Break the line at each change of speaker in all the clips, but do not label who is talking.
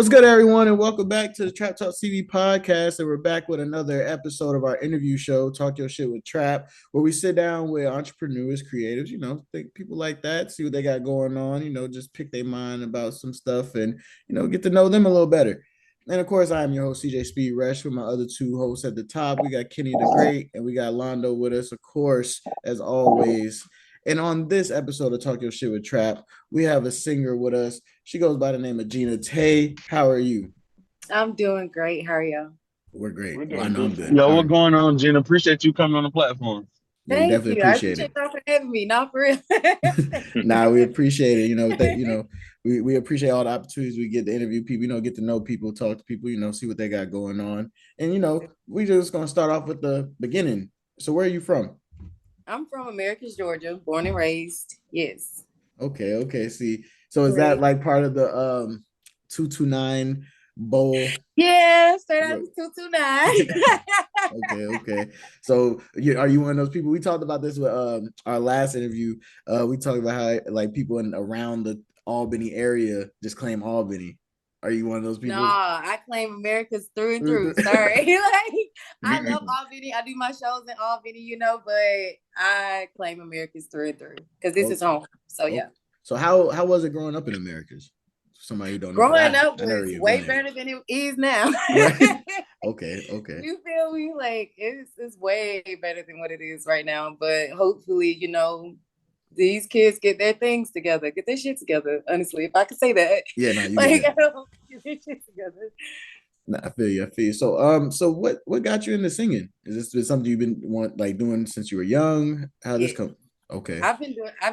What's good, everyone, and welcome back to the Trap Talk TV podcast. And we're back with another episode of our interview show, Talk Your Shit with Trap, where we sit down with entrepreneurs, creatives, think people like that, see what they got going on, just pick their mind about some stuff and, get to know them a little better. And of course, I am your host, CJ Speed Rush, with my other two hosts at the top. We got Kenny the Great, and we got Londo with us, of course, as always. And on this episode of Talk Your Shit with Trap, we have a singer with us. She goes by the name of Gina Tae. How are you?
I'm doing great. How are you?
We're great.
We're doing
I know I'm
good.
good.
Yo, what's going on, Gina? Appreciate you coming on the platform.
Yeah, we
Thank
definitely
you. I
appreciate
appreciate
it.
y'all for having me. Not for real.
Nah, we appreciate it. We appreciate all the opportunities we get to interview people, get to know people, talk to people, see what they got going on. And we just gonna start off with the beginning. So where are you from?
I'm from Americus, Georgia, born and raised. Yes.
Okay. See, so is that like part of the 229 bowl?
Yeah, straight out of 229.
Okay. So are you one of those people? We talked about this with our last interview. We talked about how like people in around the Albany area just claim Albany. Are you one of those people?
Nah, I claim Americus through and through. Sorry. I love Albany. I do my shows in Albany, but I claim Americas through and through because this is home. So yeah.
So how was it growing up in Americas? Somebody who don't know.
Growing up was way better than it is now.
Okay.
You feel me? Like it's way better than what it is right now. But hopefully, these kids get their things together, get their shit together. Honestly, if I could say that.
Yeah, no,
get their shit together.
Nah, I feel you. So what got you into singing? Is this something you've been doing since you were young? How did this come? Okay.
I've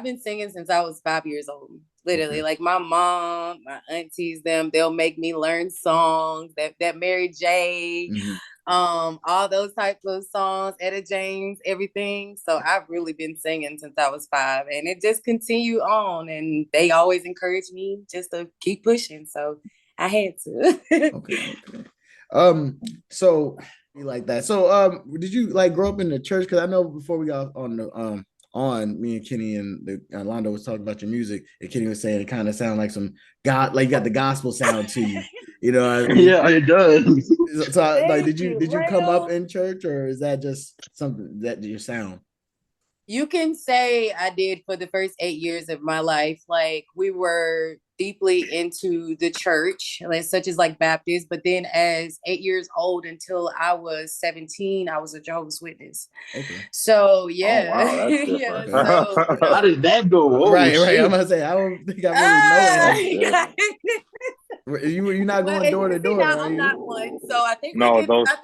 been singing since I was 5 years old. Literally, okay. Like my mom, my aunties, they'll make me learn songs that Mary J, all those types of songs, Etta James, everything. So I've really been singing since I was 5, and it just continued on. And they always encouraged me just to keep pushing. So I had to.
Okay. So you like that? So did you grow up in the church? Because I know before we got on the me and Kenny and Londo was talking about your music, and Kenny was saying it kind of sounded like some God, like you got the gospel sound to you. You know what I mean?
Yeah, it does.
So did you come up in church, or is that just something that your sound?
You can say I did for the first 8 years of my life. Like we were deeply into the church, such as Baptist. But then as 8 years old until I was 17, I was a Jehovah's Witness. Okay. So yeah.
Oh, wow, that's different.
So,
how did that go?
Whoa, right. I'm gonna say I don't think I really know. You're not going door to door.
I'm not one. So I think we know. I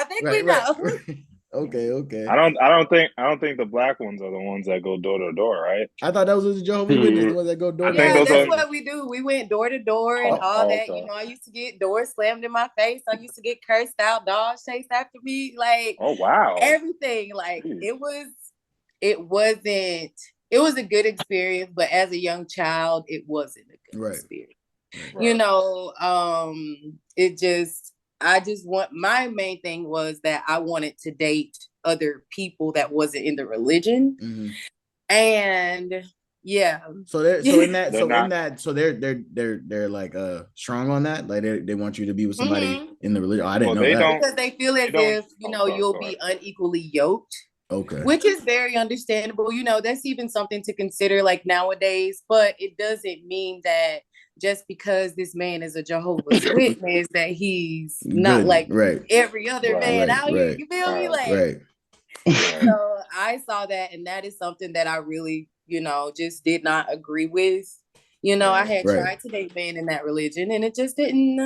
think we know.
Right. Okay.
I don't think the black ones are the ones that go door to door, right?
I thought that was the Jehovah's Witnesses, the ones that go door to door.
Yeah, that's what we do. We went door to door and all that. Okay. I used to get doors slammed in my face. I used to get cursed out, dogs chased after me.
Oh wow.
Everything. It was a good experience, but as a young child, it wasn't a good experience. Right. My main thing was that I wanted to date other people that wasn't in the religion. Mm-hmm. And yeah.
So they're strong on that. Like they want you to be with somebody in the religion. Oh, I didn't know that.
Because they feel as if, you'll be unequally yoked.
Okay.
Which is very understandable. That's even something to consider nowadays, but it doesn't mean that just because this man is a Jehovah's Witness that he's not like every other man out here. You feel me?
Right.
So I saw that, and that is something that I really, just did not agree with. I had tried to date men in that religion, and it just didn't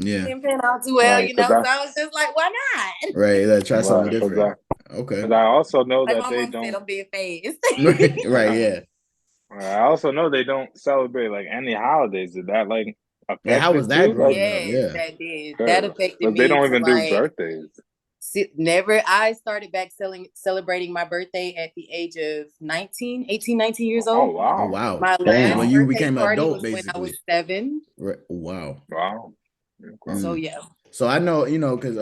pan out too well. So I was just like, why not?
Right. Try something different. Okay.
Because I also know that they don't.
Said I'm being phased.
Right. Yeah.
I also know they don't celebrate any holidays. Did that affect
how was that growing up?
Yeah, that did. That affected me.
They don't even do birthdays.
Never. I started back celebrating my birthday at the age of 18, 19 years old.
Oh wow!
Oh, wow.
My last
when you became an adult,
was
basically.
When I was 7.
Right. Wow.
So yeah.
So I know, because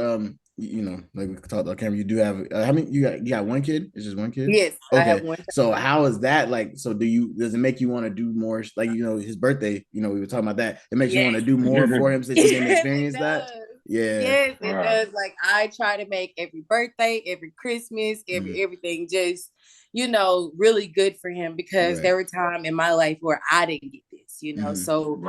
you know, like we talked about camera, you do have how many you got one kid? It's just one kid?
Yes, I have
Okay.
one.
So how is that like? So does it make you want to do more like his birthday, we were talking about that. It makes you want to do more for him since you didn't
Yes,
experience
it
that?
does.
Yeah.
Yes, it does. Like I try to make every birthday, every Christmas, everything just, really good for him because there were times in my life where I didn't get this. So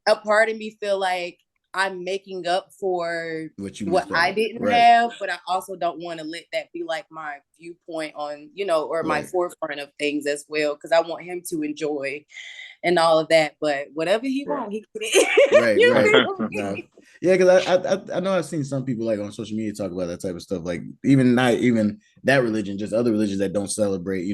a part of me feel like I'm making up for what I didn't have, but I also don't want to let that be like my viewpoint on, or my forefront of things as well, because I want him to enjoy and all of that. But whatever he wants, he can
Right. Yeah, because I know I've seen some people like on social media talk about that type of stuff. Like even not even that religion, just other religions that don't celebrate,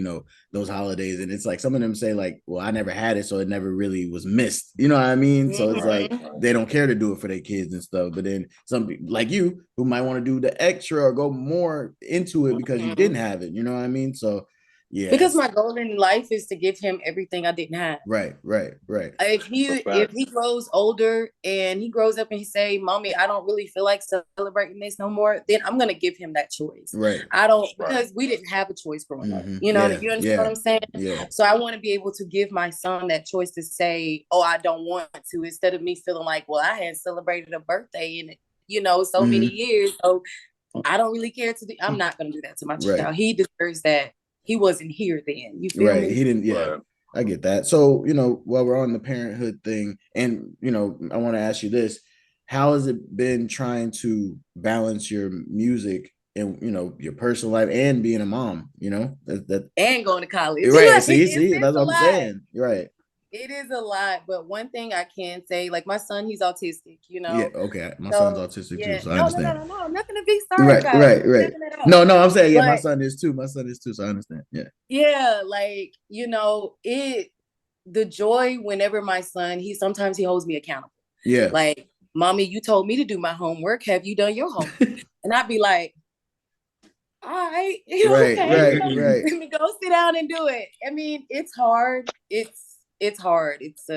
those holidays. And it's like some of them say like, well, I never had it, so it never really was missed. You know what I mean? So it's like they don't care to do it for their kids and stuff. But then some people like you who might want to do the extra or go more into it because you didn't have it. You know what I mean? So yeah.
Because my goal in life is to give him everything I didn't have.
Right.
If he grows older and he grows up and he say, "Mommy, I don't really feel like celebrating this no more," then I'm gonna give him that choice.
Right.
I don't because we didn't have a choice growing up. You understand what I'm saying?
Yeah.
So I want to be able to give my son that choice to say, "Oh, I don't want to," instead of me feeling like, "Well, I hadn't celebrated a birthday in so many years, so I don't really care to do." I'm not gonna do that to my child. He deserves that. He wasn't here then. You feel me?
He didn't. Yeah, I get that. So, while we're on the parenthood thing, and I want to ask you this: how has it been trying to balance your music and your personal life and being a mom? That
and going to college.
Right? See, that's what I'm saying. Right.
It is a lot, but one thing I can say, like my son, he's autistic,
Yeah, okay. My son's autistic too, so I understand.
No. I'm not gonna be sorry about it.
Right. No, I'm saying, yeah, my son is too. So I understand. Yeah.
Yeah, like, the joy whenever my son, sometimes he holds me accountable.
Yeah.
Like, "Mommy, you told me to do my homework. Have you done your homework?" And I'd be like, "All right, okay,
right.
let me go sit down and do it." I mean, it's hard. It's hard. It's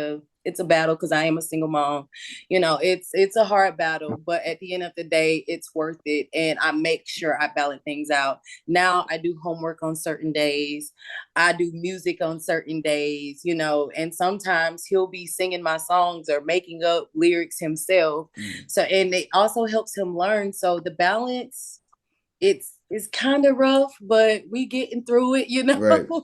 a battle because I am a single mom. It's a hard battle, but at the end of the day, it's worth it. And I make sure I balance things out. Now I do homework on certain days. I do music on certain days, and sometimes he'll be singing my songs or making up lyrics himself. So, and it also helps him learn. So the balance, it's kind of rough, but we getting through it,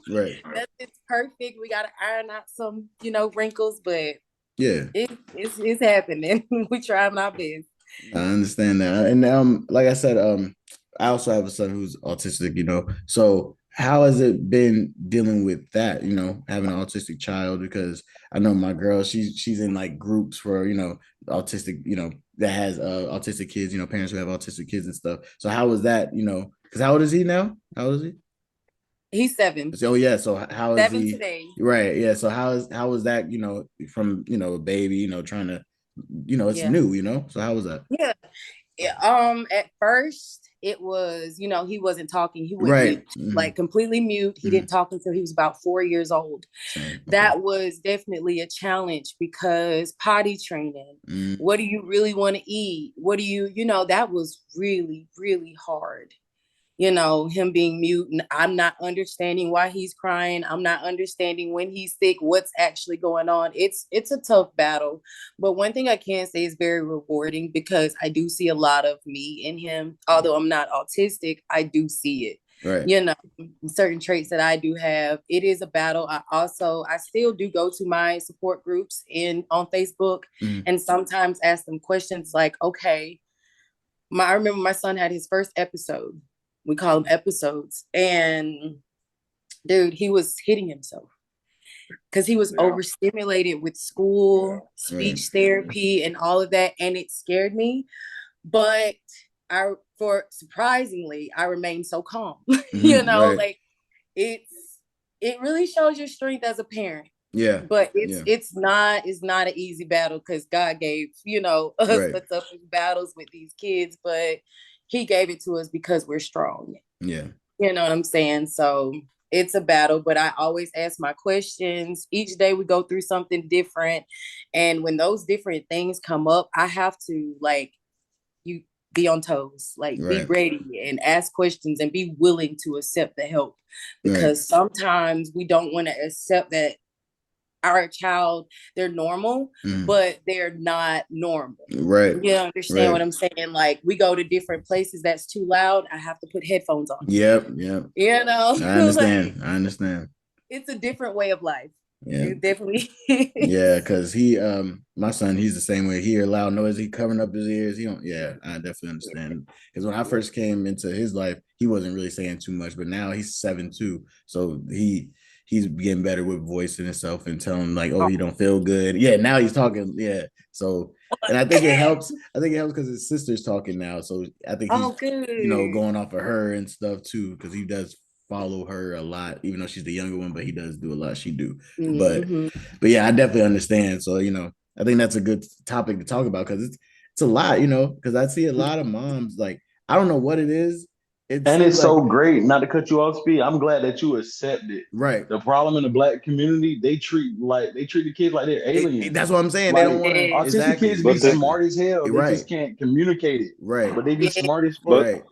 Right.
It's perfect. We gotta iron out some, wrinkles, but
yeah,
it's happening. We trying our best.
I understand that. And like I said, I also have a son who's autistic, So how has it been dealing with that, having an autistic child? Because I know my girl, she's in like groups for, autistic, that has autistic kids, parents who have autistic kids and stuff. So how was that, because how old is he now? How old is he?
He's 7.
So yeah, so how is
7
he
today?
Right. Yeah. So how is that, from a baby, trying to, it's new, so how was that?
Yeah. At first it was, he wasn't talking. He went
Right.
mute, like completely mute. He didn't talk until he was about 4 years old.
Same. Okay.
That was definitely a challenge because potty training. What do you really want to eat? What do you, that was really, really hard. Him being mute, and I'm not understanding why he's crying. I'm not understanding when he's sick, what's actually going on. It's a tough battle. But one thing I can say is very rewarding because I do see a lot of me in him. Although I'm not autistic, I do see it.
Right.
Certain traits that I do have. It is a battle. I still do go to my support groups on Facebook and sometimes ask them questions like, okay, I remember my son had his first episode. We call them episodes. And dude, he was hitting himself because he was overstimulated with school, speech therapy, and all of that. And it scared me. But surprisingly, I remained so calm. Like it really shows your strength as a parent.
Yeah.
But it's not an easy battle because God gave, us the toughest battles with these kids, but he gave it to us because we're strong.
Yeah.
You know what I'm saying? So it's a battle, but I always ask my questions. Each day we go through something different. And when those different things come up, I have to be on toes, like be ready and ask questions and be willing to accept the help, because sometimes we don't want to accept that our child, they're normal, but they're not normal.
Right.
You understand what I'm saying? Like, we go to different places that's too loud, I have to put headphones on.
Yep.
You know?
I understand. I understand.
It's a different way of life.
Yeah.
It definitely is.
Yeah, because he my son, he's the same way. He hear loud noise, he covering up his ears. He don't, yeah, I definitely understand. Because when I first came into his life, he wasn't really saying too much, but now he's 7 too. So he's getting better with voicing himself and telling like, oh, you don't feel good. Yeah, now he's talking. Yeah. So, and I think it helps. I think it helps because his sister's talking now. So I think he's going off of her and stuff too, because he does follow her a lot, even though she's the younger one, but he does do a lot. She do. But yeah, I definitely understand. So, I think that's a good topic to talk about, because it's a lot, because I see a lot of moms, like, I don't know what it is.
It's so great, not to cut you off, Speed. I'm glad that you accept it.
Right.
The problem in the Black community, they treat the kids like they're aliens.
That's what I'm saying.
Like,
they don't want to.
Autistic kids be smart as hell. They just can't communicate it.
Right.
But they be smart as fuck.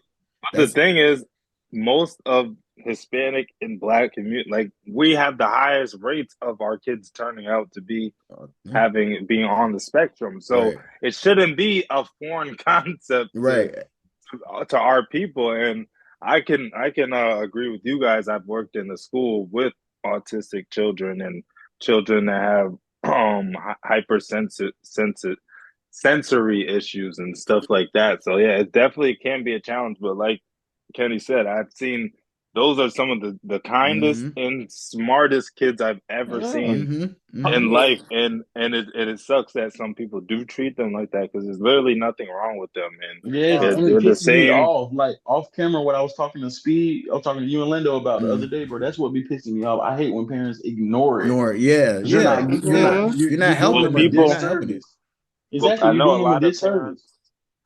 But the thing is, most of Hispanic and Black community, like, we have the highest rates of our kids turning out to be being on the spectrum. So it shouldn't be a foreign concept, to our people. And I can agree with you guys. I've worked in a school with autistic children and children that have sensory issues and stuff like that. So yeah, it definitely can be a challenge. But like Kenny said, I've seen those are some of the kindest and smartest kids I've ever seen in life, and it sucks that some people do treat them like that, because there's literally nothing wrong with them, and
they're the same. Me off, like off camera, what I was talking to Speed, I was talking to you and Lindo about the other day, bro. That's what be pissing me off. I hate when parents ignore it. You're not helping
people.
Exactly,
I know a lot of parents.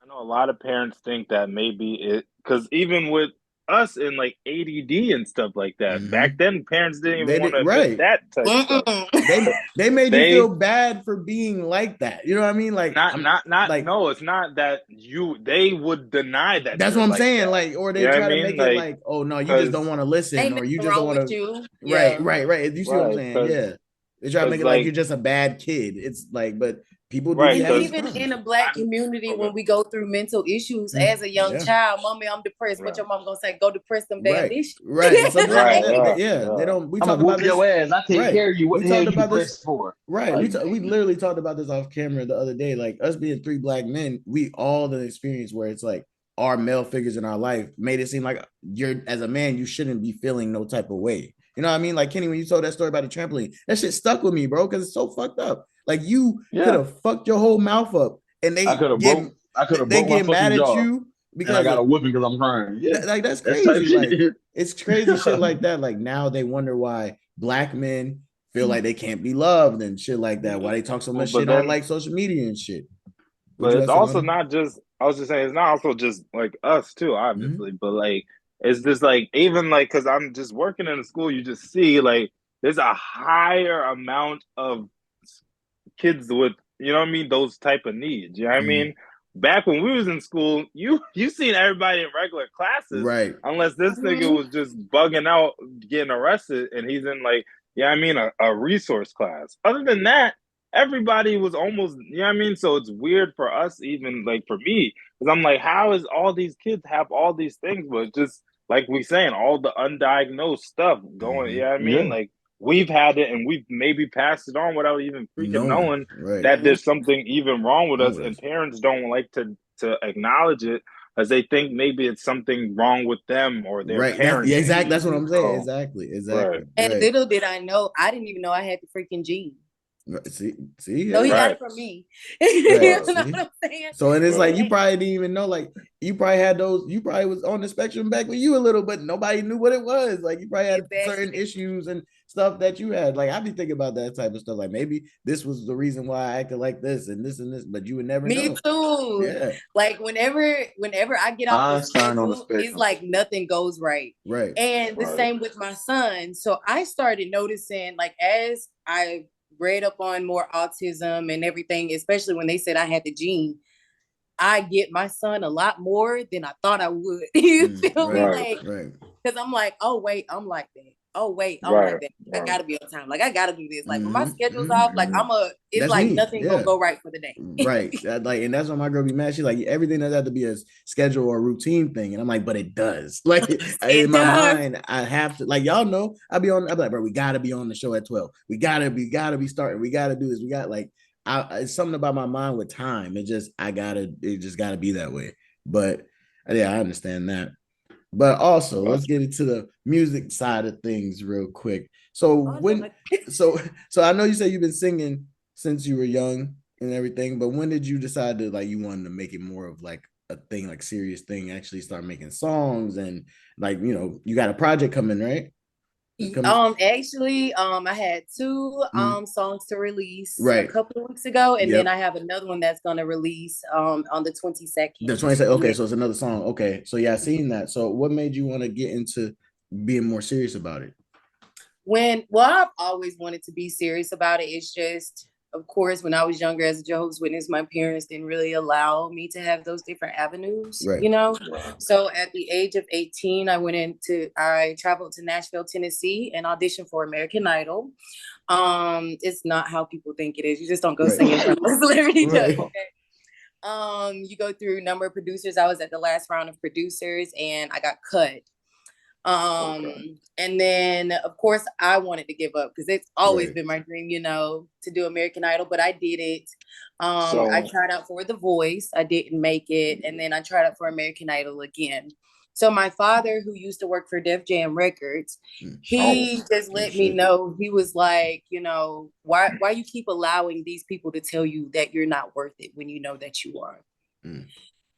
I know a lot of parents think that maybe it, because even with us in like ADD and stuff like that, back then parents didn't even want to admit that type stuff.
They made you feel bad for being like that. You know what I mean? Like,
no, it's not that they would deny that.
That's what I'm saying. Like, or they try to make it like, oh no, you just don't want to listen, or you just don't want to. Right. You see what I'm saying? Yeah. They try to make it like you're just a bad kid. It's like, but people do that.
And even in the Black community, when we go through mental issues as a young child, mommy, I'm depressed. What your mom gonna say? Go depress them damn issues.
Right. They don't. We talked about this.
Your ass. I take care of you. What the hell you depressed for?
Right. We literally talked about this off camera the other day. Like, us being 3 Black men, we all the experience where it's like our male figures in our life made it seem like as a man, you shouldn't be feeling no type of way. You know what I mean? Like, Kenny, when you told that story about the trampoline, that shit stuck with me, bro, because it's so fucked up. Like, you could have fucked your whole mouth up, and they get mad at you because
I got a whipping because I'm crying.
Like, that's crazy. Like, it's crazy shit like that. Like, now they wonder why Black men feel like they can't be loved and shit like that. Why they talk so much shit on like social media and shit.
But it's also not just. I was just saying, it's not also just like us too, obviously, but like. It's just like, even like, because I'm just working in a school, you just see like there's a higher amount of kids with, you know what I mean, those type of needs. You know what I mean? Back when we was in school, you seen everybody in regular classes,
right?
Unless this nigga was just bugging out, getting arrested, and he's in like, a resource class. Other than that, everybody was almost, you know what I mean? So it's weird for us, even like for me, because I'm like, how is all these kids have all these things, but just like we saying, all the undiagnosed stuff going, you know what I mean? Like, we've had it and we've maybe passed it on without even freaking knowing that there's something even wrong with us, and parents don't like to acknowledge it, as they think maybe it's something wrong with them or their parents.
Exactly. That's what I'm saying. Exactly.
And little did I know, I didn't even know I had the freaking gene.
See,
so he got it from me. You know what I'm saying?
So, and it's like, you probably didn't even know, like, you probably was on the spectrum back when you were little, but nobody knew what it was. Like, you probably had certain issues and stuff that you had. Like, I be thinking about that type of stuff. Like, maybe this was the reason why I acted like this and this, but you would never know.
Me too. Yeah. Like, whenever I get off the spectrum, it's like nothing goes right.
Right.
And the same with my son. So I started noticing, like, as I read up on more autism and everything, especially when they said I had the gene, I get my son a lot more than I thought I would. You feel me? Like, because I'm like, oh wait, I'm like that. Oh wait, I'm like that. I gotta be on time. Like I gotta do this. Like when my schedule's off, like it's that's like me. Nothing gonna go right for the day.
Right. Like, and that's when my girl be mad. She's like, everything doesn't have to be a schedule or a routine thing. And I'm like, but it does. Like in my mind, I have to, like, y'all know, I'll be like, bro, we gotta be on the show at 12. We gotta be starting. We gotta do this. We got like it's something about my mind with time. It just gotta be that way. But yeah, I understand that. But also, let's get into the music side of things real quick. So so I know you said you've been singing since you were young and everything, but when did you decide to like you wanted to make it more of like a thing, like serious thing, actually start making songs and like, you know, you got a project coming, right?
Actually, I had two songs to release a couple of weeks ago, and then I have another one that's gonna release on the 22nd.
The 22nd. Okay, so it's another song. Okay, so yeah, I seen that. So what made you want to get into being more serious about it?
I've always wanted to be serious about it. It's just, of course, when I was younger as a Jehovah's Witness, my parents didn't really allow me to have those different avenues, you know? So at the age of 18, I traveled to Nashville, Tennessee and auditioned for American Idol. It's not how people think it is. You just don't go sing in front of celebrity judges, okay? You go through a number of producers. I was at the last round of producers and I got cut. And then of course I wanted to give up because it's always been my dream, you know, to do American Idol, but I did it. I tried out for The Voice. I didn't make it. And then I tried out for American Idol again. So my father, who used to work for Def Jam Records, he just let me know, he was like, you know, why you keep allowing these people to tell you that you're not worth it when you know that you are.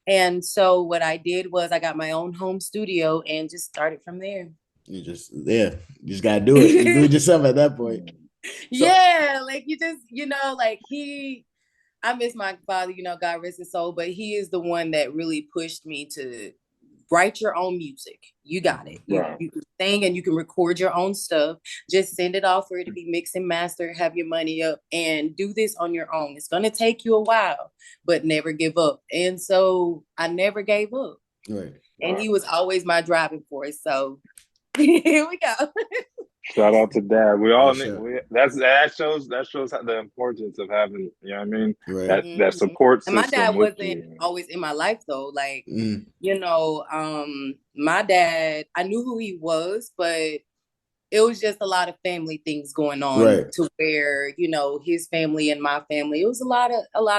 And so what I did was I got my own home studio and just started from there. You just
gotta do it. You do it yourself at that point.
Like you just, you know, like I miss my father, you know, God rest his soul, but he is the one that really pushed me to write your own music. You got it. You can sing and you can record your own stuff. Just send it off for it to be mixed and mastered, have your money up and do this on your own. It's going to take you a while, but never give up. And so I never gave up. And he was always my driving force. So here we go.
Shout out to Dad. We all need that shows the importance of having, you know what I mean? That support system.
And my dad wasn't always in my life though. Like, you know, my dad, I knew who he was, but it was just a lot of family things going on to where, you know, his family and my family, it was a lot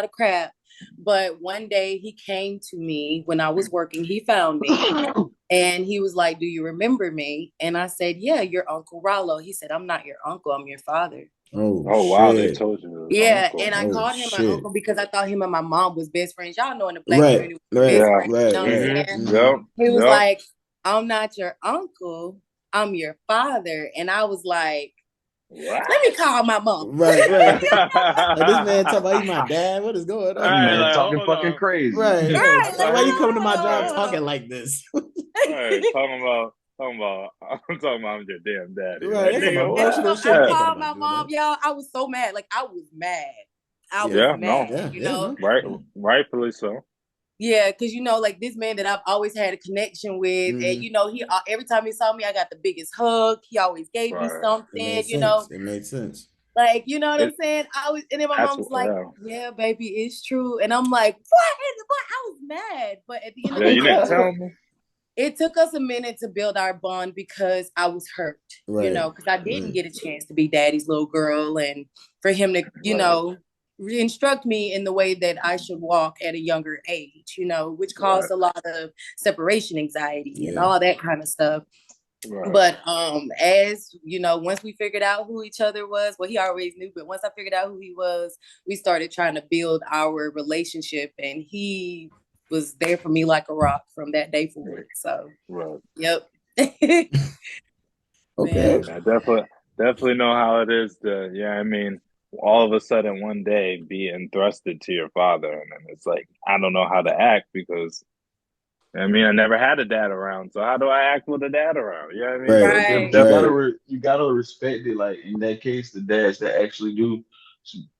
of crap. But one day he came to me when I was working, he found me and he was like, do you remember me? And I said, yeah, your Uncle Rollo. He said, I'm not your uncle, I'm your father.
Oh wow, they told you.
Yeah, uncle. And I called him my uncle because I thought him and my mom was best friends. Y'all know in the Black community, best friends, you know what I'm saying? He was like, I'm not your uncle, I'm your father. And I was like, let me call my mom.
Like this man talking about he's my dad. What is going on?
Man, like, talking fucking crazy.
Like, why you coming to my job talking like this?
Talking about I'm your damn daddy.
Right.
I called my mom, y'all. I was so mad. Like I was mad. I was mad. You know?
Rightfully so.
Yeah, because you know, like this man that I've always had a connection with, and you know, he every time he saw me, I got the biggest hug. He always gave me something. You know,
it made sense.
Like, you know what I'm saying? And then my mom was like, yeah, baby, it's true. And I'm like, what? I was mad. But at the end of the day,
you didn't tell me.
It took us a minute to build our bond because I was hurt, you know, because I didn't get a chance to be daddy's little girl and for him to, you know, instruct me in the way that I should walk at a younger age, you know, which caused a lot of separation anxiety and all that kind of stuff. But as you know, once we figured out who each other was, well, he always knew, but once I figured out who he was, we started trying to build our relationship, and he was there for me like a rock from that day forward. So, yep.
Okay.
I definitely know how it is to, I mean, all of a sudden one day be entrusted to your father, and then it's like, I don't know how to act because I mean, I never had a dad around, so how do I act with a dad around? You know what I mean?
You gotta respect it. Like in that case, the dads that actually do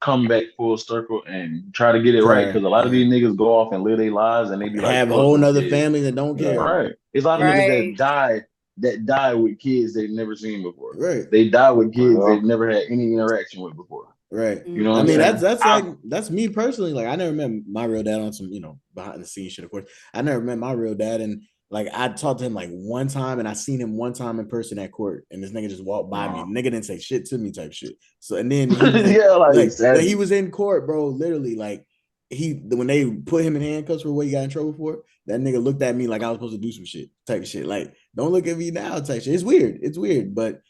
come back full circle and try to get it right. Because a lot of these niggas go off and live their lives and they be like,
have a whole nother family that don't care.
Right. It's a lot of niggas that die with kids they've never seen before.
Right.
They die with kids they've never had any interaction with before.
Right.
You know what
I mean,
saying?
that's me personally. Like, I never met my real dad on some, behind the scenes shit, of course. I never met my real dad, and like I talked to him like one time, and I seen him one time in person at court, and this nigga just walked by me. Nigga didn't say shit to me, type shit. So and then when he was in court, bro, literally like when they put him in handcuffs for what he got in trouble for, that nigga looked at me like I was supposed to do some shit, type of shit. Like, don't look at me now, type shit. It's weird, but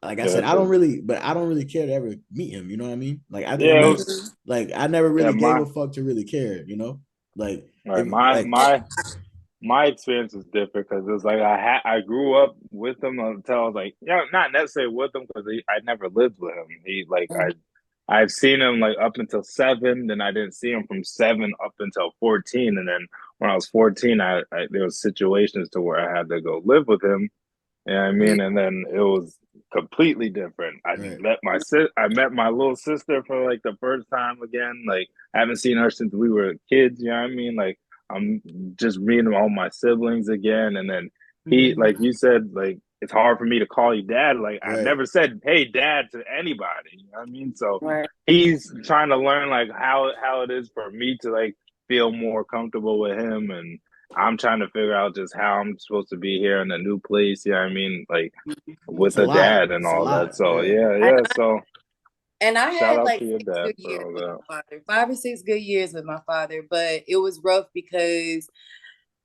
like I said, I don't really care to ever meet him. You know what I mean? Like I never really gave a fuck to really care. Like
my experience was different because it was like I grew up with him until I was like, not necessarily with him because I never lived with him. He like I've seen him like up until 7, then I didn't see him from 7 up until 14, and then when I was 14, I there was situations to where I had to go live with him. You know what I mean? And then it was completely different. I met my little sister for like the first time again. Like, I haven't seen her since we were kids, you know what I mean? Like, I'm just meeting all my siblings again. And then he, like you said, like, it's hard for me to call you dad. Like, I never said, hey, dad, to anybody. You know what I mean? So he's trying to learn like how it is for me to like feel more comfortable with him, and I'm trying to figure out just how I'm supposed to be here in a new place. Yeah, I mean, like with a dad and all that. So so.
And I had like 6 good years with my father, 5 or 6 good years with my father, but it was rough because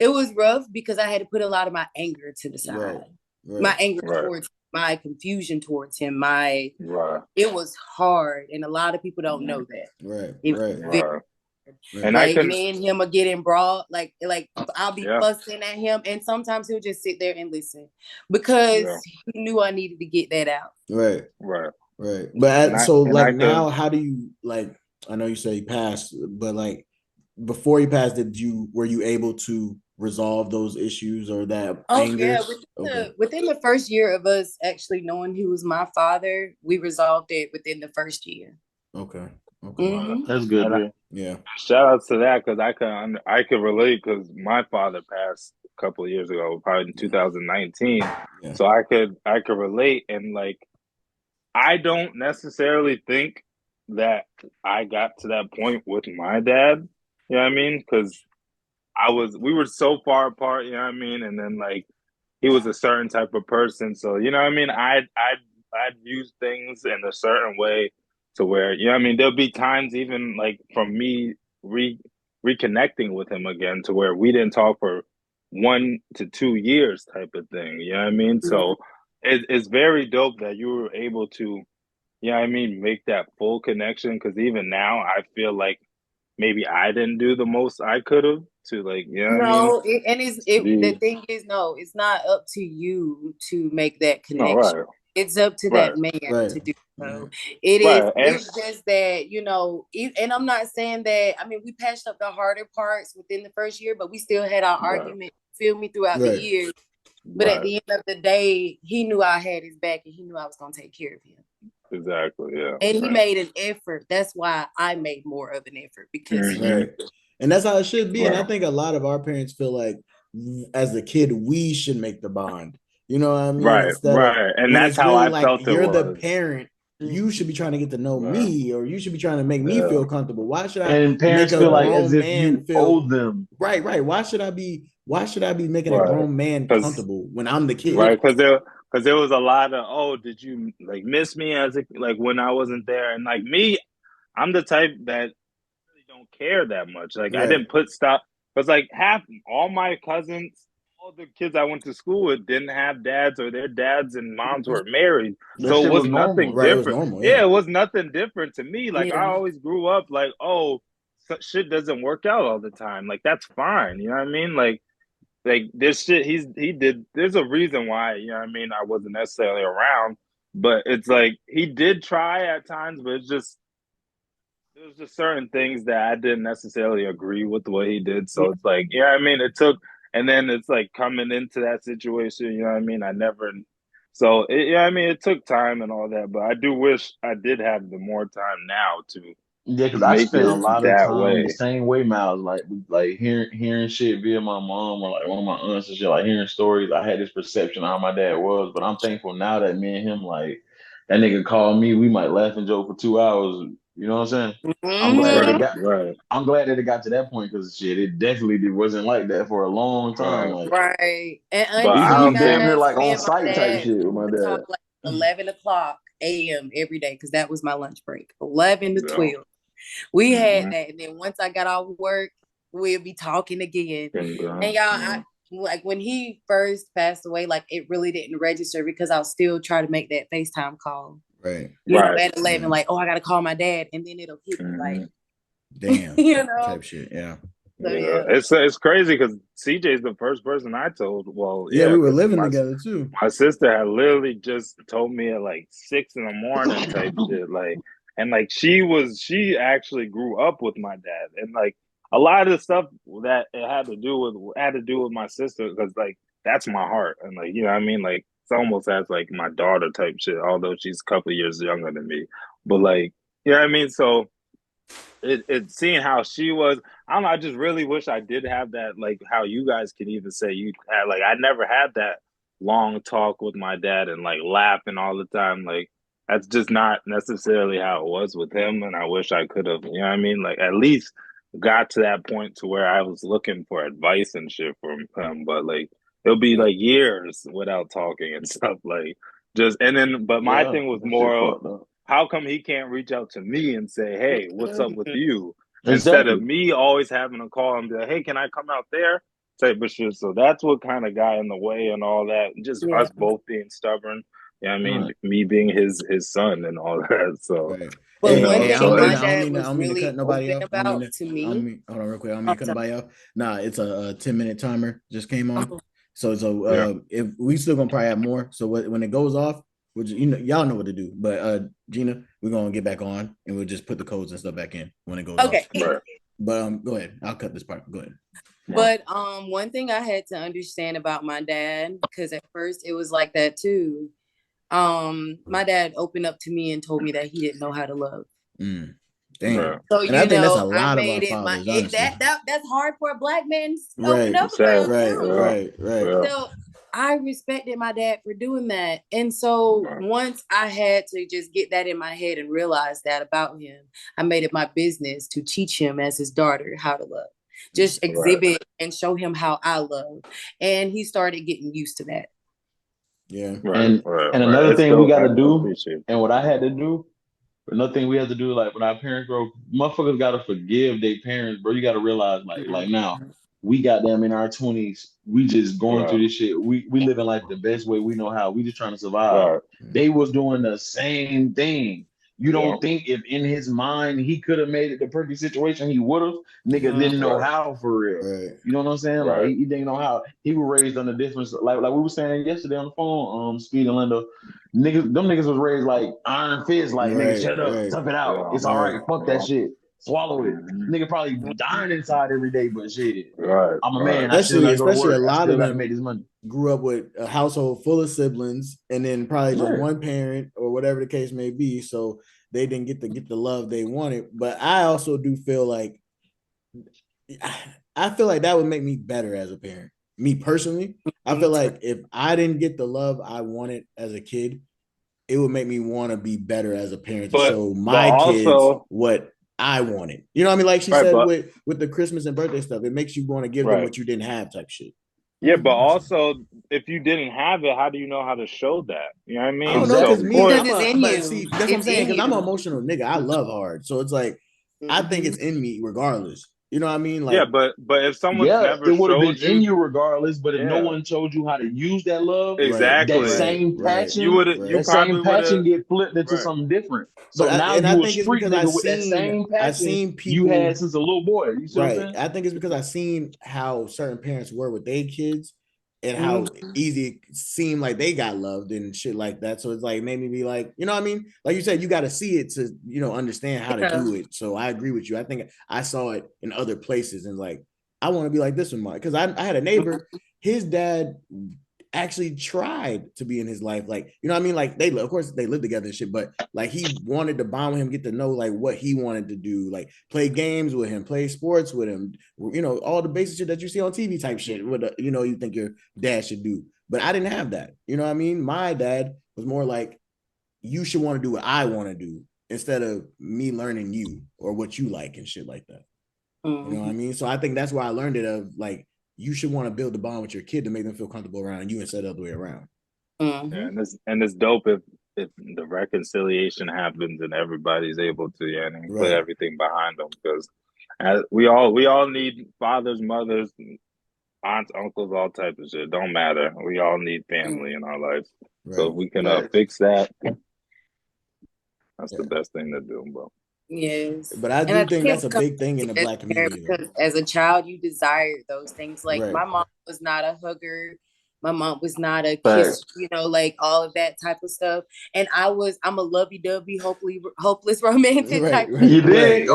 I had to put a lot of my anger to the side. My anger towards my confusion towards him. It was hard, and a lot of people don't know that. And like me and him are getting broad, like I'll be fussing at him, and sometimes he'll just sit there and listen because he knew I needed to get that out.
Right. But now, how do you like? I know you say he passed, but like before he passed, were you able to resolve those issues or that anger?
Yeah, within the first year of us actually knowing he was my father, we resolved it within the first year.
Okay.
That's good.
Yeah.
Shout out to that because I could relate because my father passed a couple of years ago, probably in 2019. Yeah. So I could relate, and like I don't necessarily think that I got to that point with my dad. You know what I mean? Because we were so far apart. You know what I mean? And then like he was a certain type of person, so you know what I mean. I'd use things in a certain way to where, you know what I mean, there'll be times even like from me reconnecting with him again to where we didn't talk for 1 to 2 years type of thing. You know what I mean? So it's very dope that you were able to, you know what I mean, make that full connection. Because even now I feel like maybe I didn't do the most I could have to like, you know what I mean?
The thing is, no, it's not up to you to make that connection. It's up to that man to do so. It's just that, and I'm not saying that, I mean, we patched up the harder parts within the first year, but we still had our argument, feel me, throughout the years. But at the end of the day, he knew I had his back and he knew I was going to take care of him.
Exactly, yeah.
And he made an effort. That's why I made more of an effort because
and that's how it should be. And I think a lot of our parents feel like as a kid, we should make the bond. You know what I mean?
And that's how I felt.
You're the parent. You should be trying to get to know me, or you should be trying to make me feel comfortable. Why should I?
And parents feel like as if you owe them.
Right. Why should I be making a grown man comfortable when I'm the kid?
Right, because there was a lot of, did you like miss me like when I wasn't there? And like me, I'm the type that really don't care that much. Like I didn't put stuff because like all my cousins, all the kids I went to school with didn't have dads, or their dads and moms were married. So it was nothing different. It was normal, it was nothing different to me. Like I always grew up like, shit doesn't work out all the time. Like that's fine. You know what I mean? Like this shit he did, there's a reason why, you know what I mean, I wasn't necessarily around, but it's like he did try at times, but there was just certain things that I didn't necessarily agree with the way he did. So it's like, you know what I mean, and then it's like coming into that situation, you know what I mean, I never So I mean, it took time and all that, but I do wish I did have the more time now to
Yeah, because I
make
spent a
it
lot of
that
time the
way.
same way, Miles. Like hearing shit via my mom or like one of my aunts and shit. Like hearing stories. I had this perception of how my dad was, but I'm thankful now that me and him like that nigga called me. We might laugh and joke for 2 hours. You know what I'm saying? I'm glad it
Right,
got.
right,
I'm glad that it got to that point because shit, it definitely wasn't like that for a long time.
right.
Like
Right. And
But
we
Auntie,
I
could
you
be
don't
damn
think.
near
guys,
like
me
on
and my
site type
dad,
shit with
we
my
would talk
dad.
like 11 o'clock a.m. every day because that was my lunch break, 11 to
Yeah.
12. We had
Mm-hmm.
that. And then once I got off work, we'll be talking again. And y'all,
Yeah.
like when he first passed away, like it really didn't register because I'll still try to make that FaceTime call.
Right.
You know,
Right.
at 11, like, oh, I got to call my dad. And then it'll hit me like,
Damn.
you know,
Type shit. Yeah.
so
Yeah, it's crazy because CJ's the first person I told. Well,
Yeah,
yeah,
we were
because
living together too.
my sister had literally just told me at like 6 in the morning type shit. Like, and like she actually grew up with my dad, and like a lot of the stuff that it had to do with my sister because like that's my heart, and like you know what I mean. Like it's almost as like my daughter type shit, although she's a couple of years younger than me. But like you know what I mean. So it seeing how she was, I don't know, I just really wish I did have that, like how you guys can even say you had, like I never had that long talk with my dad and like laughing all the time. Like that's just not necessarily how it was with him, and I wish I could have, you know what I mean, like at least got to that point to where I was looking for advice and shit from him. But like it'll be like years without talking and stuff, like just, and then but my
Yeah,
thing was
that shit
more,
fucked up.
how come he can't reach out to me and say, "Hey, what's up with you?" Instead of
Exactly.
me always having to call him, be like, "Hey, can I come out there?" Type of shit. So that's what kind of got in the way and all that. Just
yeah.
us both being stubborn. Yeah, I mean,
Right.
me being his son and all that. So
Right.
you
But
Hey,
one
know,
hey,
thing
so
my
it's
dad
I
was
don't mean to cut
really
nobody
open
off.
about to me.
Hold on real quick. I don't mean to cut nobody off. Nah, it's a 10-minute timer just came on.
Oh,
So
yeah.
if we still gonna probably have more. So when it goes off, which y'all know what to do. But Gina, we're gonna get back on and we'll just put the codes and stuff back in when it goes off.
okay.
Right.
But go ahead. I'll cut this part. Go ahead.
But one thing I had to understand about my dad, because at first it was like that too. My dad opened up to me and told me that he didn't know how to love.
Damn.
Right.
So
And I think that's a
I
lot of our
made it my
fathers, honestly.
that's hard for a black man to open
Right.
up around
Right.
too.
Right.
Yeah.
So I respected my dad for doing that. And so
Right.
once I had to just get that in my head and realize that about him, I made it my business to teach him as his daughter how to love. Just exhibit and show him how I love. And he started getting used to that.
Yeah.
Right.
And
Right.
and
Right.
another
It's
thing we
dope.
got
I
to do,
appreciate
and what I had to do, another thing we have to do, like when our parents grow, motherfuckers got to forgive their parents, bro. You got to realize, like now, we got them in our 20s. We just
it.
going through
Right.
this shit. We living life the best way we know how. We just trying to survive.
Right.
They was doing the same thing. You
Yeah.
don't think if in his mind he could have made it the perfect situation, he would have? Nigga didn't know
Right.
how for real.
Right.
You know what I'm saying? Like
Right.
he didn't know how. He was raised under different, like we were saying yesterday on the phone, Speed and Linda. Them niggas was raised like iron fist, like nigga, shut up,
Right.
tough it out.
Yeah.
It's all right. Fuck that
Yeah.
shit. Swallow it.
Mhm.
Nigga probably dying inside every day, but shit.
Right.
I'm a
Right.
man. I still gotta go to
Especially a
work. I
lot
still
of
gotta make
them
this money.
grew up with a household full of siblings and then probably just
Right.
one parent or whatever the case may be. So they didn't get the love they wanted. But I also do feel like that would make me better as a parent. Me personally, I feel like if I didn't get the love I wanted as a kid, it would make me want to be better as a parent to
But
show
but
my kids
also
what I wanted. You know what I mean? Like she
right.
said
But
with the Christmas and birthday stuff, it makes you want to give them
right.
what you didn't have type shit.
Yeah, but also if you didn't have it, how do you know how to show that? You know what I
I don't
mean?
know,
So
cause
of
me,
course,
Because it's in
but
you.
see, that's what I'm
It's
saying.
in
Cause I'm an
you.
emotional nigga. I love hard, so it's like I think it's in me regardless. You know what I mean?
yeah,
Like,
but if someone's
Yeah,
never
it would have been
showed
in
you,
you regardless, but if no
yeah,
one showed you how to use that love,
right,
that
exactly.
right,
same
right,
passion,
You
right.
that same
probably would
passion
have
get flipped into
right.
something different.
But
So now
I
you a
think it's
street
because
nigga with that same
I
passion
seen
you had
people.
since a little boy. You see what I'm
Right.
saying?
I think it's because I seen how certain parents were with their kids and how
Mhm.
easy it seemed like they got loved and shit like that. So it's like made me be like, you know what I mean? Like you said, you got to see it to, understand how to
Yeah.
do it. So I agree with you. I think I saw it in other places and like, I want to be like this one, Mike. Because I had a neighbor, his dad actually tried to be in his life. Like, you know what I mean? Like of course they live together and shit, but like he wanted to bond with him, get to know like what he wanted to do, like play games with him, play sports with him, you know, all the basic shit that you see on TV type shit, with you know, you think your dad should do. But I didn't have that. You know what I mean? My dad was more like, you should want to do what I want to do instead of me learning you or what you like and shit like that. You know what I mean? So I think that's where I learned it, of like, you should want to build a bond with your kid to make them feel comfortable around you instead of the other way around.
Yeah, and it's dope if the reconciliation happens and everybody's able to put everything behind them, because we all need fathers, mothers, aunts, uncles, all types of shit. Don't matter. We all need family in our lives. So if we can fix that, that's the best thing to do, bro.
Yes.
But I do think that's a big thing in the Black community.
Because as a child, you desire those things. Like my mom was not a hugger. My mom was not a kiss, you know, like all of that type of stuff. And I'm a lovey-dovey, hopeless romantic type of
You did.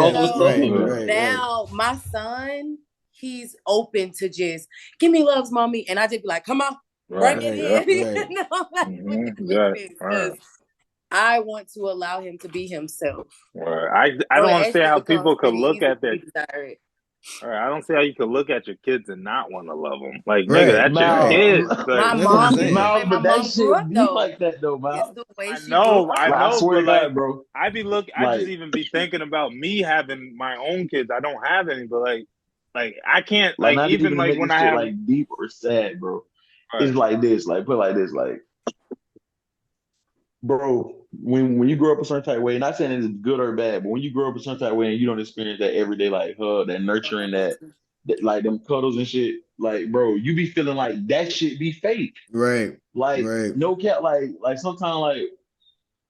Now my son, he's open to just give me loves, mommy, and I just be like, come on, bring it in. I want to allow him to be himself.
I don't see how people could look at their. I don't see how you could look at your kids and not want to love them. Like, nigga, that's your kids.
My mom,
but that shit be like that though, man.
I know,
I swear to God, bro.
I just even be thinking about me having my own kids. I don't have any, but like I can't like even like when I have
like deep or sad, bro. It's like this, like put it like this, like. Bro, when you grow up a certain type of way, not saying it's good or bad, but when you grow up a certain type of way and you don't experience that everyday like hug, that nurturing, that like them cuddles and shit, like bro, you be feeling like that shit be fake. Like no cap, like sometimes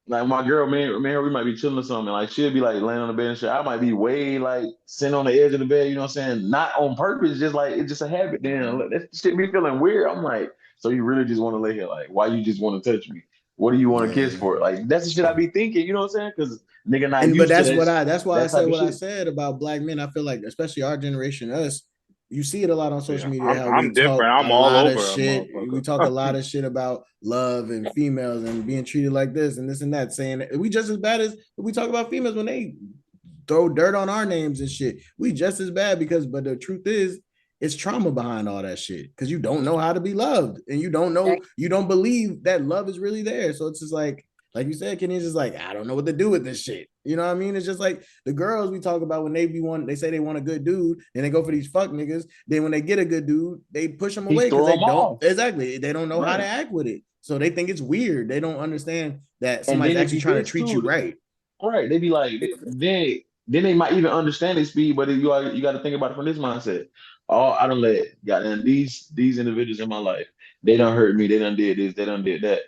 like my girl, man, her, we might be chilling or something, like she'll be like laying on the bed and shit. I might be way like sitting on the edge of the bed, you know what I'm saying? Not on purpose, just like it's just a habit. Then that shit be feeling weird. I'm like, so you really just want to lay here? Like, why you just want to touch me? What do you want to kiss for? Like that's the shit I be thinking, you know what I'm saying? Because nigga not used
but that's
to that.
That's why I said what I said about Black men. I feel like, especially our generation, us, you see it a lot on social media.
I'm different. I'm all over
shit. We talk a lot of shit about love and females and being treated like this and this and that, saying we just as bad as we talk about females when they throw dirt on our names and shit. We just as bad but the truth is, it's trauma behind all that shit, because you don't know how to be loved and you don't know, you don't believe that love is really there. So it's just like you said, Kenny's just like, I don't know what to do with this shit. You know what I mean? It's just like the girls we talk about when they say they want a good dude and they go for these fuck niggas. Then when they get a good dude, they push them away because they don't they don't know how to act with it. So they think it's weird. They don't understand that somebody's actually trying to treat you right.
Right. They be like, then they might even understand their speed, but you got to think about it from this mindset. Oh, I don't goddamn these individuals in my life. They done hurt me. They done did this. They done did that.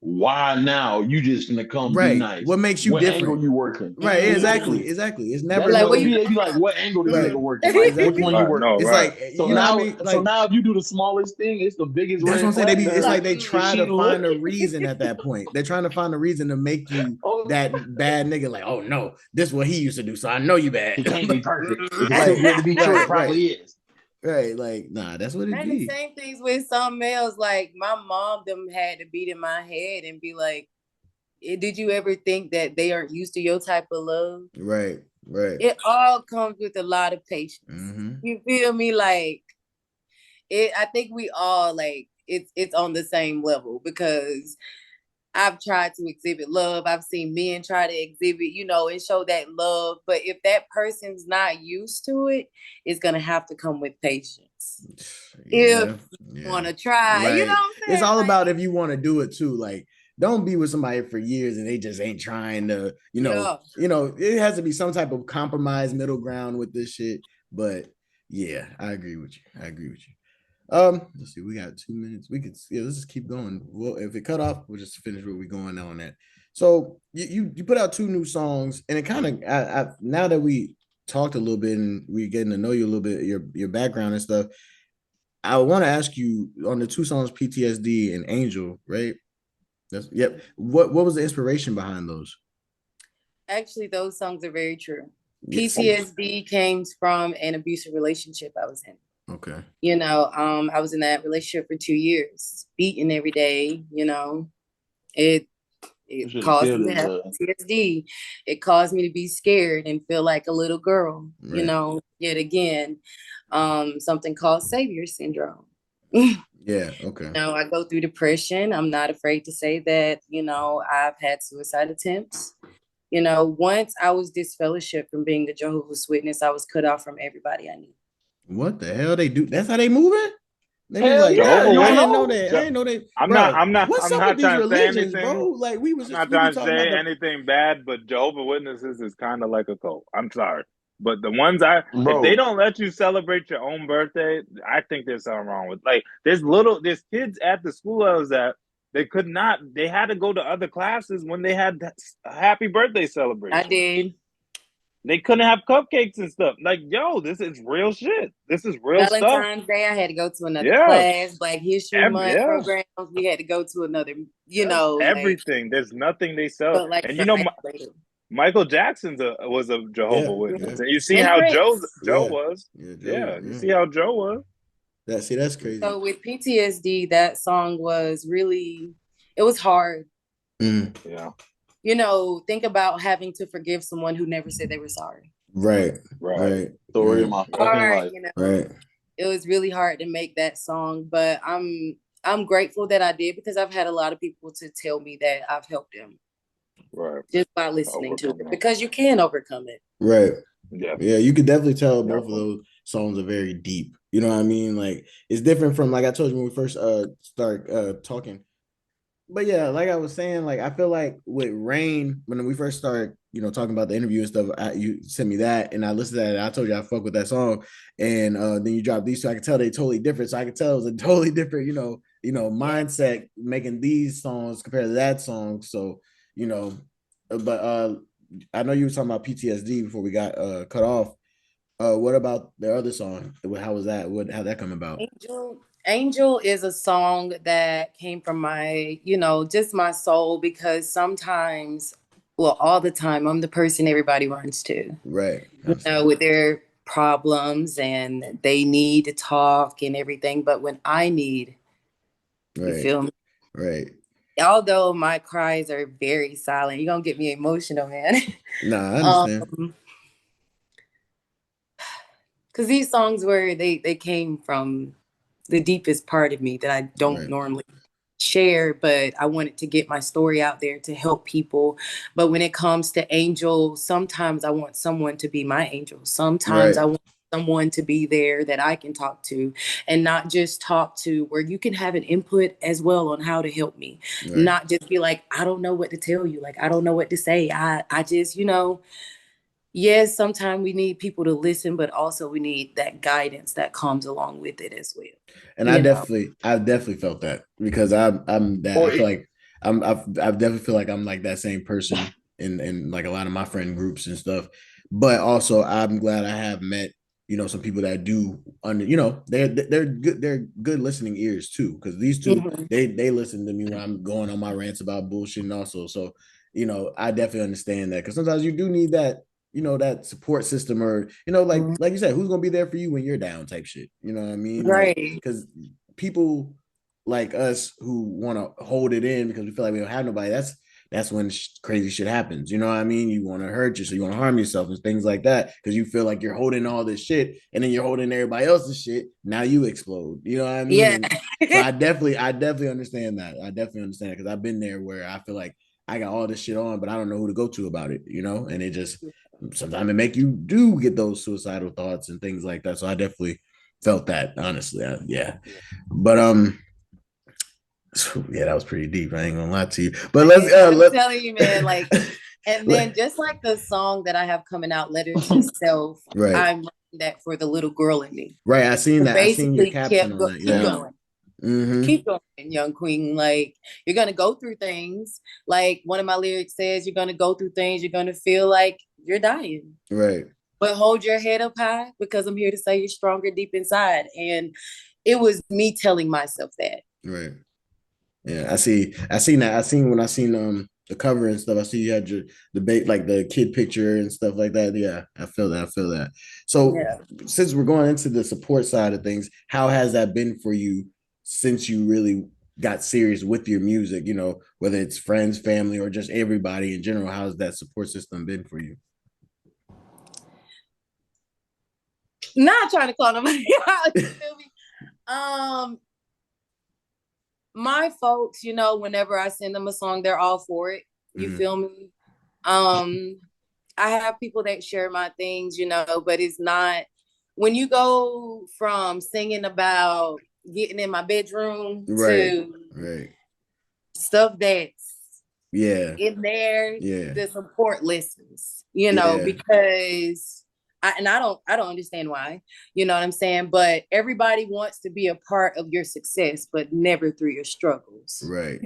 Why now you just gonna come be nice?
What makes you different?
Angle you working?
Right, exactly. It's never
like they be like, what angle this nigga working? Like, which one you working?
It's like
so now, so now if you do the smallest thing, it's the biggest.
That's what I'm saying. It's like they try to find a reason at that point. They're trying to find a reason to make you that bad nigga. Like, oh no, this is what he used to do, so I know you bad.
He can't be perfect. It's too good to be true. It probably is.
Right, like nah, that's what it be.
The same things with some males. Like my mom, them had to beat in my head and be like, "Did you ever think that they aren't used to your type of love?"
Right.
It all comes with a lot of patience. You feel me? Like it. I think we all like it's on the same level, because I've tried to exhibit love. I've seen men try to exhibit, and show that love. But if that person's not used to it, it's going to have to come with patience. If you want to try, you know what I'm saying?
It's all about if you want to do it too. Like, don't be with somebody for years and they just ain't trying to, it has to be some type of compromise middle ground with this shit. But yeah, I agree with you. Let's see, we got 2 minutes. We could let's just keep going. Well, if it cut off, we'll just finish what we're going on at. So you put out 2 new songs, and it kind of now that we talked a little bit and we getting to know you a little bit, your background and stuff, I want to ask you on the 2 songs, PTSD and Angel, right? What was the inspiration behind those?
Actually, those songs are very true. PTSD came from an abusive relationship I was in.
Okay.
You know, I was in that relationship for 2 years, beating every day, you know. It caused me to have PTSD. It caused me to be scared and feel like a little girl, you know, yet again, something called savior syndrome.
Yeah, okay.
You know, I go through depression. I'm not afraid to say that, you know, I've had suicide attempts. You know, once I was disfellowshipped from being a Jehovah's Witness, I was cut off from everybody I knew.
What the hell they do? That's how they moving? They move
Hell
like
yeah,
that?
you
I
don't
didn't know
know.
that. I didn't know they.
I'm
Bro,
not.
what's
I'm
up with
not
these
trying to say
religions,
anything.
bro? Like we
I'm not
be
trying to
talking
say
about the.
anything bad, but Jehovah Witnesses is kind of like a cult. I'm sorry, but the ones if they
Bro,
don't let you celebrate your own birthday, I think there's something wrong with. Like, there's kids at the school I was at. They could not. They had to go to other classes when they had a happy birthday celebration.
I did.
They couldn't have cupcakes and stuff. Like, yo, this is real shit. This is real stuff.
Valentine's Day, I had to go to another class. Black History Month programs, we had to go to another, you know.
Everything.
Like,
There's nothing they sell.
like
And you know, Michael Jackson's was a Jehovah Witness. And you see how Joe was.
Yeah,
you see how Joe was.
That's crazy.
So with PTSD, that song was really, it was hard.
Yeah.
You know, think about having to forgive someone who never said they were sorry.
Right.
Story of my fucking life.
You know, it was really hard to make that song, but I'm grateful that I did, because I've had a lot of people to tell me that I've helped them. Just by listening to it, because you can overcome it.
Yeah, you could definitely tell both of those songs are very deep. You know what I mean? Like, it's different from, like I told you when we first start talking. But yeah, like I was saying, like I feel like with Rain, when we first started, you know, talking about the interview and stuff, you sent me that and I listened to that and I told you I fuck with that song. And then you dropped these two. I could tell they totally different. So I could tell it was a totally different, mindset making these songs compared to that song. So, but I know you were talking about PTSD before we got cut off. What about the other song? How was that? How'd that come about?
Angel is a song that came from my, just my soul, because sometimes, well, all the time, I'm the person everybody runs to.
Right.
With their problems, and they need to talk and everything. But when I need, you feel me?
Right.
Although my cries are very silent, you're going to get me emotional, man.
Nah, I understand.
Because these songs they came from the deepest part of me that I don't normally share, but I wanted to get my story out there to help people. But when it comes to Angel, sometimes I want someone to be my angel. Sometimes I want someone to be there that I can talk to, and not just talk to, where you can have an input as well on how to help me. Not just be like, I don't know what to tell you. Like, I don't know what to say. I just, yes, sometimes we need people to listen, but also we need that guidance that comes along with it as well.
And I've definitely felt that, because I'm that. I feel like I definitely feel like I'm like that same person in like a lot of my friend groups and stuff. But also, I'm glad I have met, some people that do they're good listening ears too, because these two they listen to me when I'm going on my rants about bullshit, and also, so I definitely understand that, because sometimes you do need that, that support system, or like you said, who's gonna be there for you when you're down, type shit. You know what I mean?
Right.
Because people like us who want to hold it in because we feel like we don't have nobody, that's when crazy shit happens. You know what I mean? You want to hurt yourself, you want to harm yourself and things like that, because you feel like you're holding all this shit, and then you're holding everybody else's shit. Now you explode. You know what I mean?
Yeah.
So I definitely understand that. I definitely understand it, because I've been there where I feel like I got all this shit on, but I don't know who to go to about it, and it just sometimes it make you do get those suicidal thoughts and things like that. So I definitely felt that, honestly. But yeah, that was pretty deep. I ain't gonna lie to you. But
I'm telling you, man, like, and then just like the song that I have coming out, Letter to Self, I'm writing that for the little girl in me.
Right. I seen that. I seen your caption on that.
Keep going. Keep going, young queen. Like, you're gonna go through things. Like, one of my lyrics says, you're gonna go through things, you're gonna feel like you're dying.
Right.
But hold your head up high, because I'm here to say you're stronger deep inside. And it was me telling myself that.
Right. Yeah, I seen that. I seen the cover and stuff. I see you had your debate, like the kid picture and stuff like that. Yeah, I feel that. I feel that. So since we're going into the support side of things, how has that been for you since you really got serious with your music? You know, whether it's friends, family, or just everybody in general. How's that support system been for you?
Not trying to call nobody out. You feel me? My folks, you know, whenever I send them a song, they're all for it. You feel me? I have people that share my things, you know, but it's not when you go from singing about getting in my bedroom to stuff that's in there, the support listens, you know, because I don't understand why, you know what I'm saying? But everybody wants to be a part of your success, but never through your struggles.
Right.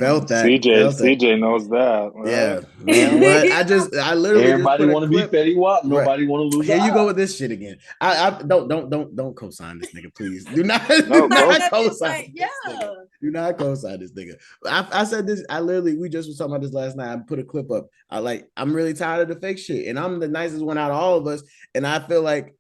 Felt that. CJ knows that. Right?
Yeah. Man, what? I literally
everybody
want to
be Fetty Wap. Nobody want to lose.
Here you go with this shit again. I don't co-sign this nigga, please. Do not co-sign this nigga. Do not co-sign this nigga. I said this. We just was talking about this last night. I put a clip up. I'm really tired of the fake shit, and I'm the nicest one out of all of us. And I feel like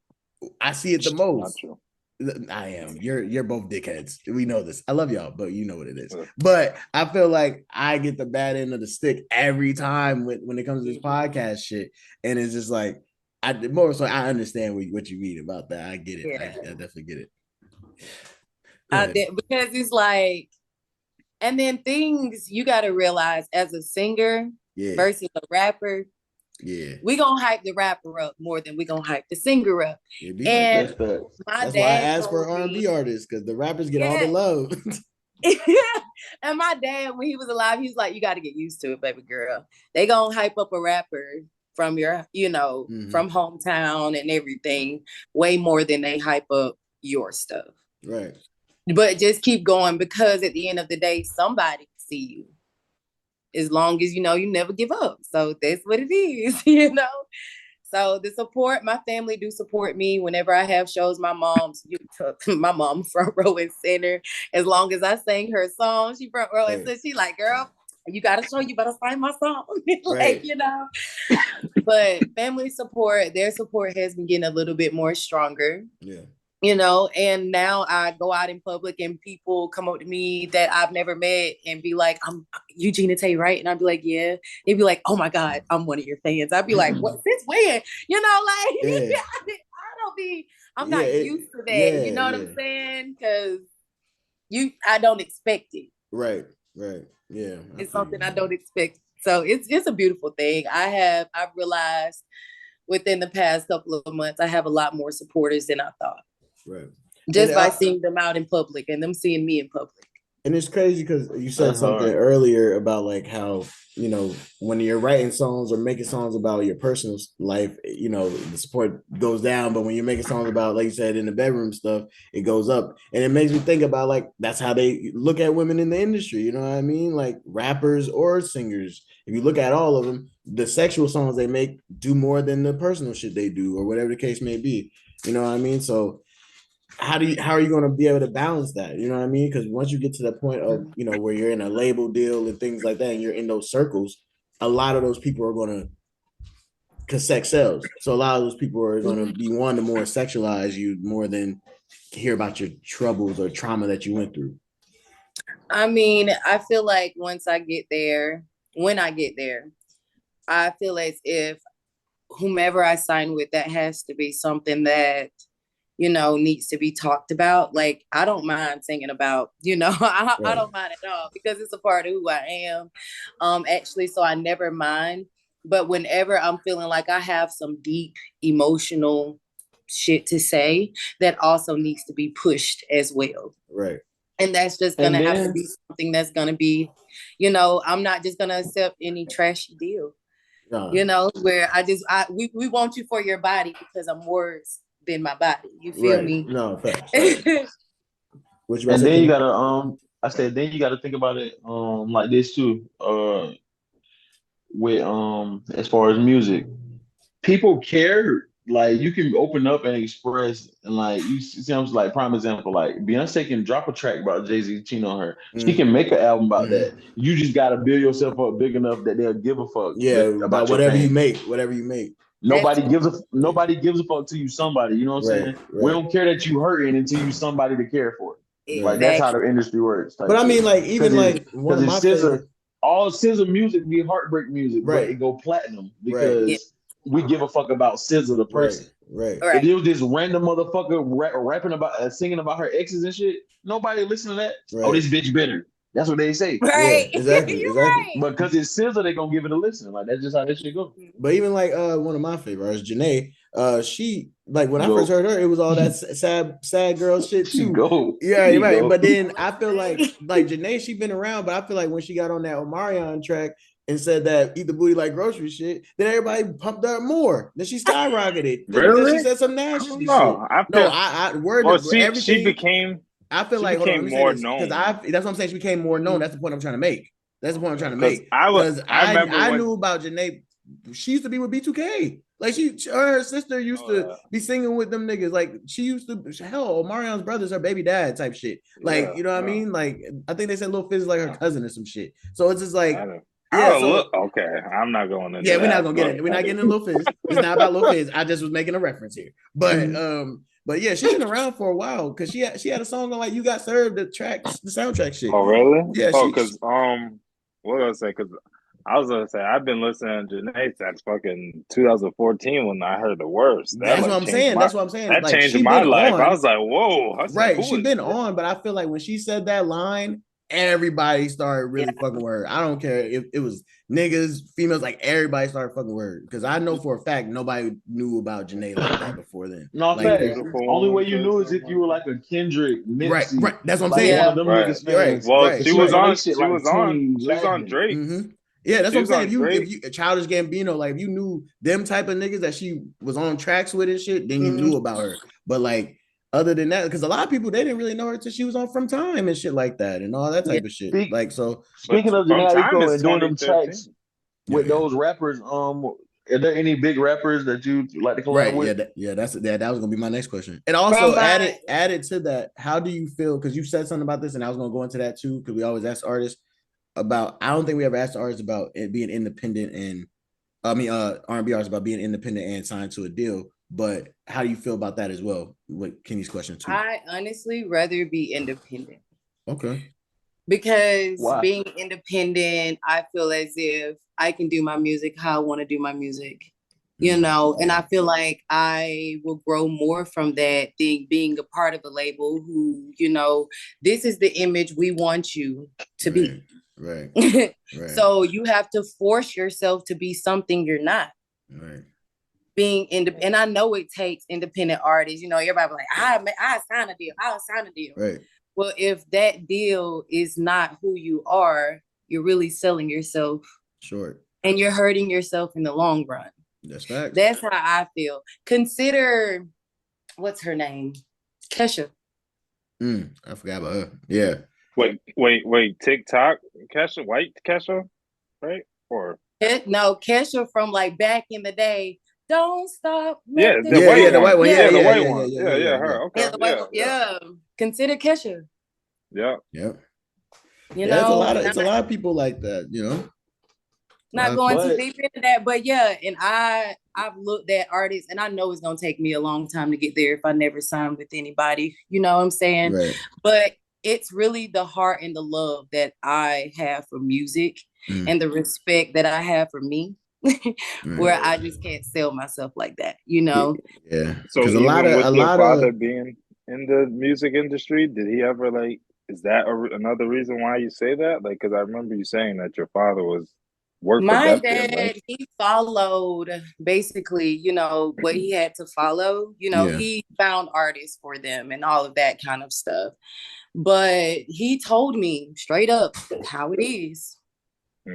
I see it the most. Not true. I am. You're both dickheads. We know this. I love y'all, but you know what it is. But I feel like I get the bad end of the stick every time when it comes to this podcast shit, and it's just like I understand what you mean about that. I get it. Yeah. I definitely get
it. Because it's like, and then things you got to realize as a singer versus a rapper.
Yeah,
we gonna hype the rapper up more than we gonna hype the singer up. And
that's why I asked for R&B artists, because the rappers get all the love.
And my dad, when he was alive, he was like, "You got to get used to it, baby girl. They gonna hype up a rapper from your, you know, from hometown and everything, way more than they hype up your stuff."
Right.
But just keep going, because at the end of the day, somebody see you. As long as you know, you never give up. So that's what it is, you know? So the support, my family do support me whenever I have shows. My mom front row and center. As long as I sing her song, she front row and center. She like, "Girl, you got to show, you better sing my song." Like, you know? But family support, their support has been getting a little bit more stronger.
Yeah.
You know, and now I go out in public and people come up to me that I've never met and be like, "You Gina Tae, right?" And I'd be like, "Yeah." They'd be like, "Oh my God, I'm one of your fans." I'd be like, "What? Since when?" You know, like, I'm not used to that. You know what I'm saying? Because I don't expect it.
Right. Yeah.
It's something I don't expect. So it's a beautiful thing. I've realized within the past couple of months, I have a lot more supporters than I thought.
Right.
Just by seeing them out in public and them seeing me in public.
And it's crazy because you said something earlier about like how, you know, when you're writing songs or making songs about your personal life, you know, the support goes down. But when you're making songs about, like you said, in the bedroom stuff, it goes up. And it makes me think about like, that's how they look at women in the industry. You know what I mean? Like rappers or singers. If you look at all of them, the sexual songs they make do more than the personal shit they do, or whatever the case may be. You know what I mean? So how are you going to be able to balance that? You know what I mean? Because once you get to the point of, you know, where you're in a label deal and things like that, and you're in those circles, a lot of those people are going to, because sex sells. So a lot of those people are going to be one to more sexualize you more than hear about your troubles or trauma that you went through.
I mean, I feel like when I get there, I feel as if whomever I sign with, that has to be something that, you know, needs to be talked about. Like, I don't mind singing about, you know, I don't mind at all, because it's a part of who I am. Actually, so I never mind. But whenever I'm feeling like I have some deep emotional shit to say, that also needs to be pushed as well.
Right.
And that's just going to have to be something that's going to be, you know, I'm not just going to accept any trashy deal, you know, where we want you for your body because I'm worse than my body. You feel me?
No, facts.
And then you gotta then you gotta think about it like this too. With as far as music, people care like you can open up and express, and like you see, I'm like prime example, like Beyonce can drop a track about Jay-Z cheating on her. She can make an album about that. You just gotta build yourself up big enough that they'll give a fuck about your
whatever
pain.
you make, whatever you make.
Nobody gives a fuck till you somebody. You know what I'm saying? We don't care that you hurting until you somebody to care for. Like that's how the industry works.
But I mean, like even like one of my favorite,
all SZA music be heartbreak music, but it go platinum because we give a fuck about SZA the person.
Right.
If it was this random motherfucker rapping about singing about her exes and shit, nobody listen to that. Oh, this bitch bitter. That's what they say.
Right.
Yeah, exactly.
Right.
But because it's SZA, they gonna give it a listen. Like that's just how this shit go.
But even like one of my favorites, Janae, she like when I first heard her, it was all that sad girl shit too. Yeah, right. But then I feel like Janae, she been around, but I feel like when she got on that Omarion track and said that eat the booty like grocery shit, then everybody pumped up more. Then she skyrocketed.
Really?
Then she said some nasty shit.
She became.
I feel like
more known
because that's what I'm saying. She became more known. That's the point I'm trying to make. That's the point I'm trying to make.
I
knew about Janae. She used to be with B2K. Like her sister used to be singing with them niggas. Like she used to, hell, Omarion's brother's her baby dad type shit. Like, you know what I mean? Like, I think they said Lil Fizz is like her cousin or some shit. So it's just like,
okay, I'm not going into
we're not gonna get it. We're not getting into Lil Fizz. It's not about Lil Fizz. I just was making a reference here. But yeah, she's been around for a while because she had a song on like You Got Served, the soundtrack shit.
Oh really?
Yeah.
Because what did I say? Because I was gonna say I've been listening to Janae since fucking 2014 when I heard The Worst.
That's what I'm saying.
That
like,
changed my life. I was like, whoa.
She's been on, but I feel like when she said that line, everybody started really fucking with her. I don't care if it was niggas, females, like everybody started fucking with her. Because I know for a fact nobody knew about Janae like that before then.
No,
like,
only way you knew is if you were like a Kendrick, Nipsey,
right. That's what I'm saying.
One of them niggas fans.
Well, she was on Drake.
Mm-hmm. Yeah, that's what I'm saying. If you Childish Gambino, like if you knew them type of niggas that she was on tracks with and shit, then you knew about her. But like other than that, because a lot of people they didn't really know her till she was on From Time and shit like that and all that type of shit. Like so.
Speaking of Janae and doing them tracks with those rappers, are there any big rappers that you like to collab with?
That was gonna be my next question. And also added to that, how do you feel? Because you said something about this, and I was gonna go into that too, because we always ask artists about. I don't think we ever asked artists about it being independent and R&B artists about being independent and signed to a deal. But how do you feel about that as well? What Kenny's question too?
I honestly rather be independent.
Okay.
Because being independent, I feel as if I can do my music how I want to do my music, you know, and I feel like I will grow more from that than being a part of a label who, you know, this is the image we want you to be.
Right.
So you have to force yourself to be something you're not.
Right.
Being independent, and I know it takes independent artists. You know, everybody like, I sign a deal. I'll sign a deal.
Right.
Well, if that deal is not who you are, you're really selling yourself
short, and
you're hurting yourself in the long run.
That's facts.
That's how I feel. Consider what's her name, Kesha.
I forgot about her. Yeah.
Wait. TikTok, Kesha, white Kesha, right? Or
no, Kesha from like back in the day. Don't stop.
The white one. Yeah, the white one. Yeah, her. Okay.
Yeah, the white one. Yeah. Consider Kesha.
Yeah.
Yep.
You know,
it's a lot of people like that, you know.
Not going too deep into that, but yeah, and I've looked at artists, and I know it's gonna take me a long time to get there if I never sign with anybody. You know what I'm saying?
Right.
But it's really the heart and the love that I have for music and the respect that I have for me. Where I just can't sell myself like that, you know.
Yeah.
So a lot of being in the music industry, did he ever like? Is that another reason why you say that? Like, because I remember you saying that your father worked.
My dad, he followed basically, you know, what he had to follow. You know, he found artists for them and all of that kind of stuff. But he told me straight up how it is.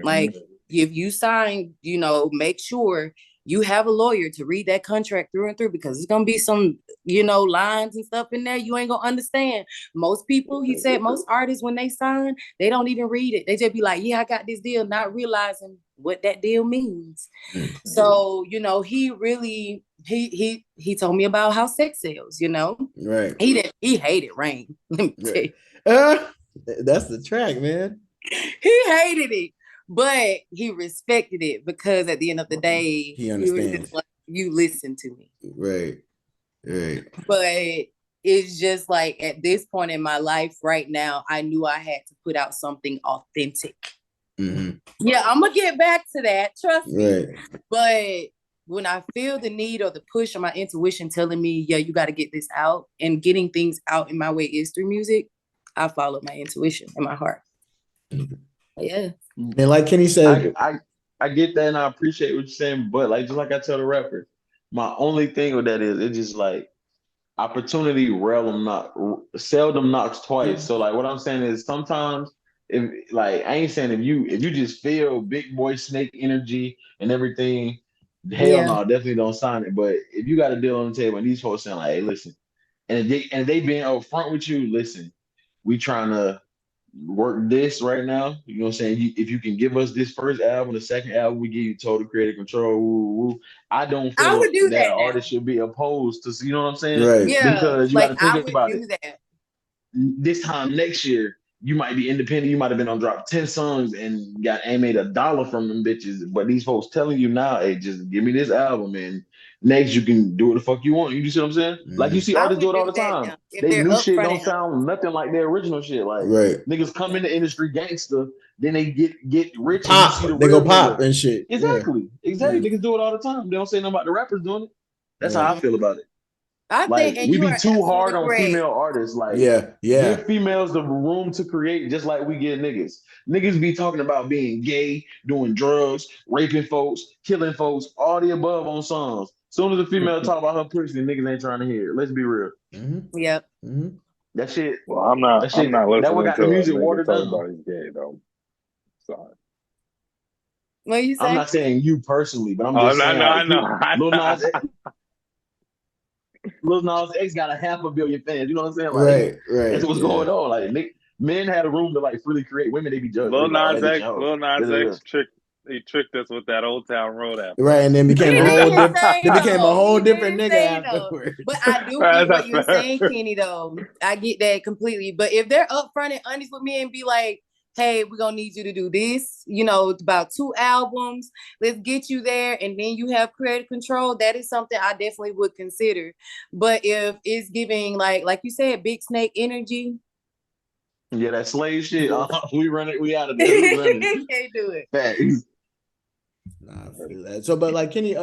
Like, if you sign, you know, make sure you have a lawyer to read that contract through and through, because it's gonna be some, you know, lines and stuff in there you ain't gonna understand. Most people, he said, most artists, when they sign, they don't even read it. They just be like, yeah, I got this deal, not realizing what that deal means. So, you know, he really he told me about how sex sells, you know.
Right.
He hated rain. Let me tell you.
That's the track, man.
He hated it, but he respected it because at the end of the day,
he understands.
Like, you listen to me.
Right.
But it's just like at this point in my life right now, I knew I had to put out something authentic.
Mm-hmm.
Yeah, I'm gonna get back to that. Trust me.
Right.
But when I feel the need or the push or my intuition telling me, yeah, you got to get this out, and getting things out in my way is through music, I follow my intuition and my heart.
Mm-hmm.
Yeah.
And like Kenny said,
I get that and I appreciate what you're saying, but like just like I tell the rapper, my only thing with that is it's just like opportunity seldom knocks twice. So like what I'm saying is sometimes if like I ain't saying if you just feel big boy snake energy and everything, hell no, definitely don't sign it. But if you got a deal on the table and these folks saying like, hey, listen, and if they being upfront with you, listen, we trying to work this right now. You know what I'm saying? If you can give us this first album, the second album, we give you total creative control. Woo, woo. I don't
I
feel
would do
that
that
an
now.
artist should be opposed to, you know what I'm saying?
right.
Yeah.
Because you
like
got to think
I would
about
do
it.
that.
This time next year, you might be independent. You might have been on drop 10 songs and made $1 from them bitches. But these folks telling you now, hey, just give me this album and next you can do what the fuck you want. You see what I'm saying?
Mm-hmm.
Like you see
I
artists do
would
it all
do
the
that
time.
now. If
They
they're
new shit
upfront
don't sound nothing like their original shit. Like
right.
niggas come in the industry gangster, then they get rich and you see
Pop.
the
They
real
go pop
nigga.
and shit.
Exactly.
Yeah.
Exactly. Niggas do it all the time. They don't say nothing about the rappers doing it. That's how I feel about it.
I think,
Like
and
we
you
be
are
too
absolutely
hard on
correct.
female artists. Like
yeah.
give females the room to create, just like we give niggas. Niggas be talking about being gay, doing drugs, raping folks, killing folks, all the above on songs. Soon as a female talk about her pussy, niggas ain't trying to hear it. Let's be real.
Mm-hmm.
Yep.
Mm-hmm.
That shit.
Well, I'm not
That what
listening
got
to
the
a
music
nigga
watered
talk
down.
about he's gay though. Sorry.
What you say?
I'm not saying you personally, but I'm
Oh,
just saying
I
like
know.
Lil Nas X got a 500 million fans. You know what I'm saying? Like
Right. Right.
that's what's
Yeah.
going on. Like men had a room to like freely create. Women they be judged. They
Lil
be like, oh,
Nas
that bitch a
X,
hoe.
Lil Nas
Da-da-da.
X tricked us with that Old Town Road at
Right.
first.
And then became
He
a whole
did
different.
say
They became a
though.
whole
He
different
did
nigga
say though.
afterwards.
But I do
Right,
get what
that's
you're
fair.
saying, Kenny, though. I get that completely. But if they're upfront and honest with me and be like, hey, we're gonna need you to do this, you know, about 2 albums. Let's get you there, and then you have creative control. That is something I definitely would consider. But if it's giving like you said, big snake energy,
Yeah, that slave shit. We run it. We out of there. We running.
can't do it.
Facts.
Nah, I feel that. So, but like Kenny's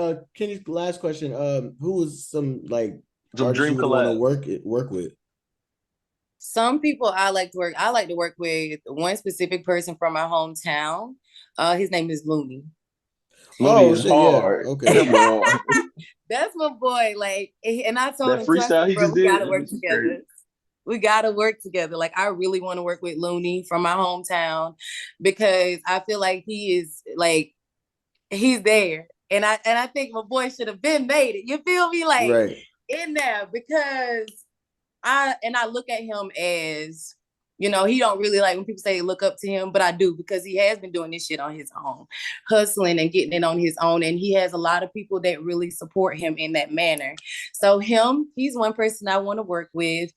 last question. Who was some like
Some
artists
dream
you would want to
collabs.
work with?
Some people I like to work with one specific person from my hometown. His name is Looney.
Looney
Oh
is
shit, yeah.
hard.
Okay.
That boy hard.
That's my boy. Like, and I told
That
him, trust
freestyle
me,
he
bro,
just
we
did.
gotta
That
work
bitch is crazy.
together. We gotta work together. Like, I really want to work with Looney from my hometown because I feel like he is like he's there. And I think my boy should have been made it. You feel me? Like
Right.
in there because I look at him as, you know, he don't really like when people say look up to him, but I do because he has been doing this shit on his own, hustling and getting it on his own. And he has a lot of people that really support him in that manner. So he's one person I want to work with.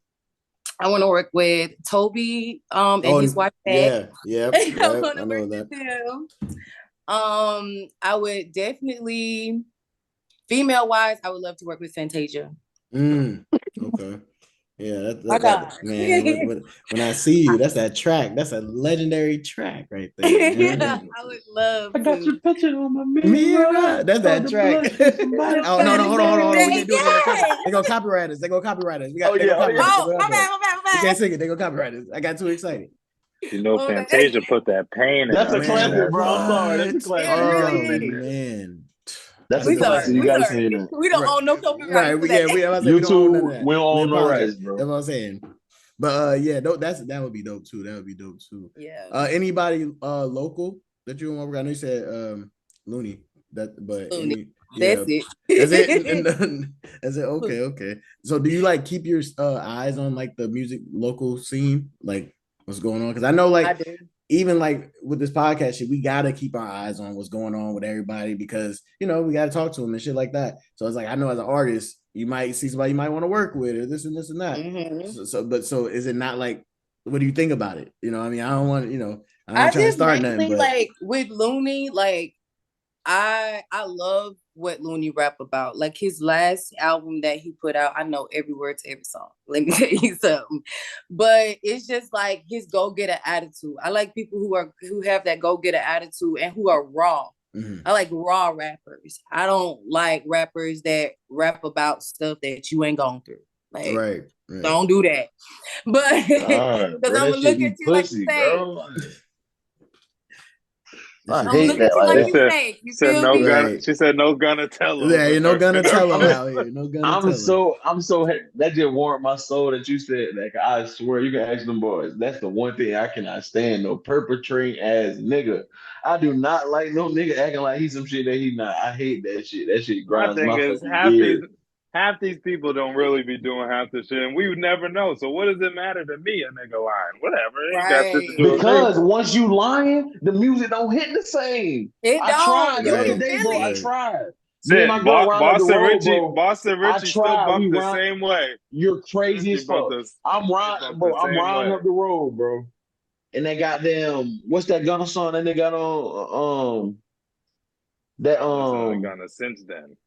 I want to work with Toby and his wife.
Yeah, yeah.
I want
I
to
know
work
that.
with him. I would definitely, female wise, I would love to work with Fantasia.
Okay. Yeah,
My God.
man. When I see you, that's that track. That's a legendary track right there.
Yeah, I would love
I got
to.
your picture on my
Mirror. That's that
the
track.
blush for somebody.
Oh no, hold on. We can't do it.
Yes.
They gonna copyright us. They gonna copyright us.
Oh,
They
yeah,
gonna copyright us.
Oh, my bad.
We can't sing it. They gonna copyright us. I got too excited.
You know, Fantasia put that pain in
That's
her,
a
man.
classic,
Man,
bro. I'm sorry. That's a
what?
classic.
It
You gotta
really
Oh
say that.
is.
man.
That's a
We
classic.
sorry.
You
We
gotta
sorry.
say that.
We don't own no copyright for that.
Yeah, we
You
don't own none of
two,
that.
we don't
We
own no
apologize.
rights, bro.
That's what I'm saying. But yeah, no, that would be dope too. That would be dope too.
Yeah.
Anybody local that you want to work? I know you said Looney.
Looney.
Yeah,
That's it.
that's it. That's it. Okay. So do you like keep your eyes on like the music local scene, like what's going on? Because I know like
I do.
even like with this podcast shit, we gotta keep our eyes on what's going on with everybody because we gotta talk to them and shit like that. So it's like, I know as an artist, you might see somebody you might want to work with or this and this and that.
Mm-hmm.
So is it not like, what do you think about it? I mean, I don't want, I ain't trying to
just
start nothing,
mainly
but
like with Looney, like I love what Looney rap about. Like his last album that he put out, I know every word to every song. Let me tell you something. But it's just like his go-getter attitude. I like people who have that go-getter attitude and who are raw. I like raw rappers. I don't like rappers that rap about stuff that you ain't gone through. Like,
right.
don't do that. But because I'm gonna look at you like you say.
I
I'm
hate
looking at
that.
you
Like
like
that.
you say. You feel me?
Gonna, she said no gonna tell him.
Yeah, you're no gonna tell him out here. No gonna tell him.
I'm so that just warmed my soul that you said that. I swear you can ask them boys. That's the one thing I cannot stand. No perpetrating ass nigga. I do not like no nigga acting like he's some shit that he's not. I hate that shit. That shit
My
grinds
thing
my
is
fucking gears.
half these people don't really be doing half the shit, and we would never know. So what does it matter to me? A nigga lying, whatever. It ain't got shit to
Right.
do with me.
Because once you lying, the music don't hit the same.
It
I
don't.
tried
You
the other
can
day,
feel
bro. I
it.
tried. Me and my
Shit,
girl round up the road, bro.
Boston
I
Richie still
tried. We
bumped the
round.
same way.
You're crazy
Richie
as fuck. I'm
they
riding,
bumped
bro.
the
I'm
same
riding
way.
up the road, bro. And they got them. What's that Gunna song that they got on? That
Listen, Gunna since then.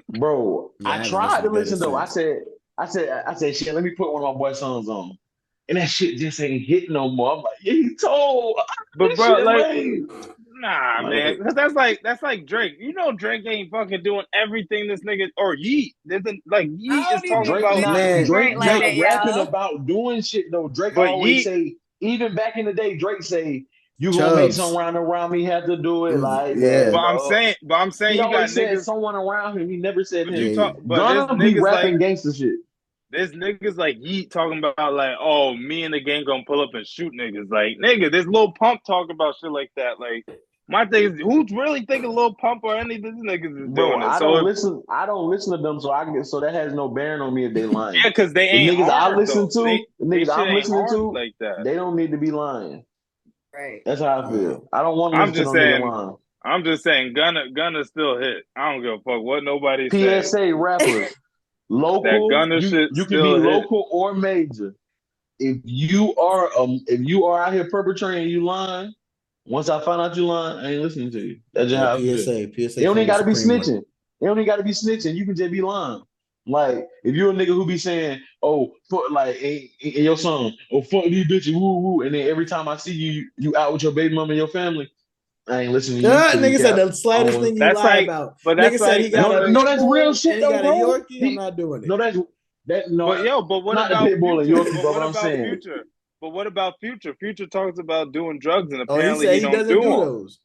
bro.
Yeah,
I
I haven't
tried to
listened to
listen
Gunna
though.
since.
I said, shit. Let me put one of my boy songs on. And that shit just ain't hit no more. I'm like, yeah, he told.
But
This
bro,
shit
like,
lame.
nah, man, because that's like Drake. Drake ain't fucking doing everything this nigga or Yeet. Like
I
Yeet is
don't
talking
even
Drake
about,
not
listen to
Man,
Drake
Drake like
not
that,
rapping
y'all.
about doing shit though. Drake
but
always
Yeet.
say, even back in the day, Drake say, you gonna make
Chubbs.
someone around me have to do it like
Yeah.
that, dog.
But I'm
He
saying you got
always said
niggas.
someone around him. He never said
But you
him.
Yeah.
talk, but
Gonna be rapping gangster shit.
there's niggas like Yeet talking about like, oh, me and the gang gonna pull up and shoot niggas. Like, nigga, there's Lil Pump talking about shit like that. Like, my thing is, who's really thinking Lil Pump or any of these niggas is
Bro,
doing it? So if
I don't listen to them, so that has no bearing on me if they lying.
yeah, because they
The
ain't
niggas I
hard
listen
though.
to, the
They
niggas
shit
I'm
ain't
listening
hard
to,
like that.
they don't need to be lying.
Right.
That's how I
Right.
feel. I don't want to
I'm
listen to
just
no nigga
saying.
lying.
I'm just saying. Gunna still hit. I don't give a fuck what nobody's saying.
PSA rappers,
That
local,
Gunna shit
you can be
still hit.
local or major. If you are out here perpetrating you lying, once I find out you lying, I ain't listening to you. That's just
Yeah,
how I feel.
PSA
They don't even
from the
gotta be
Supreme one.
snitching. They don't even gotta be snitching. You can just be lying. Like if you're a nigga who be saying, "Oh, fuck," like in your song, "Oh, fuck these bitches, woo woo," and then every time I see you, you out with your baby mama and your family, I ain't listening to you because you
Nigga said
cap.
the slightest thing you
That's
lie
like,
about.
but
Nigga
that's
said he
like
got
that's
a
like.
No,
pit
that's real
bull
shit
and he
though,
got a
bro.
Yorkie. I'm not doing it.
No, that no,
But yo, but what
not the
about
pit bull and
Future?
Yorkie,
But
but
what
I'm
about
saying,
Future? But what about Future? Future talks about doing drugs, and
Oh, he
apparently
said
he
he
don't do
doesn't do
them.
those.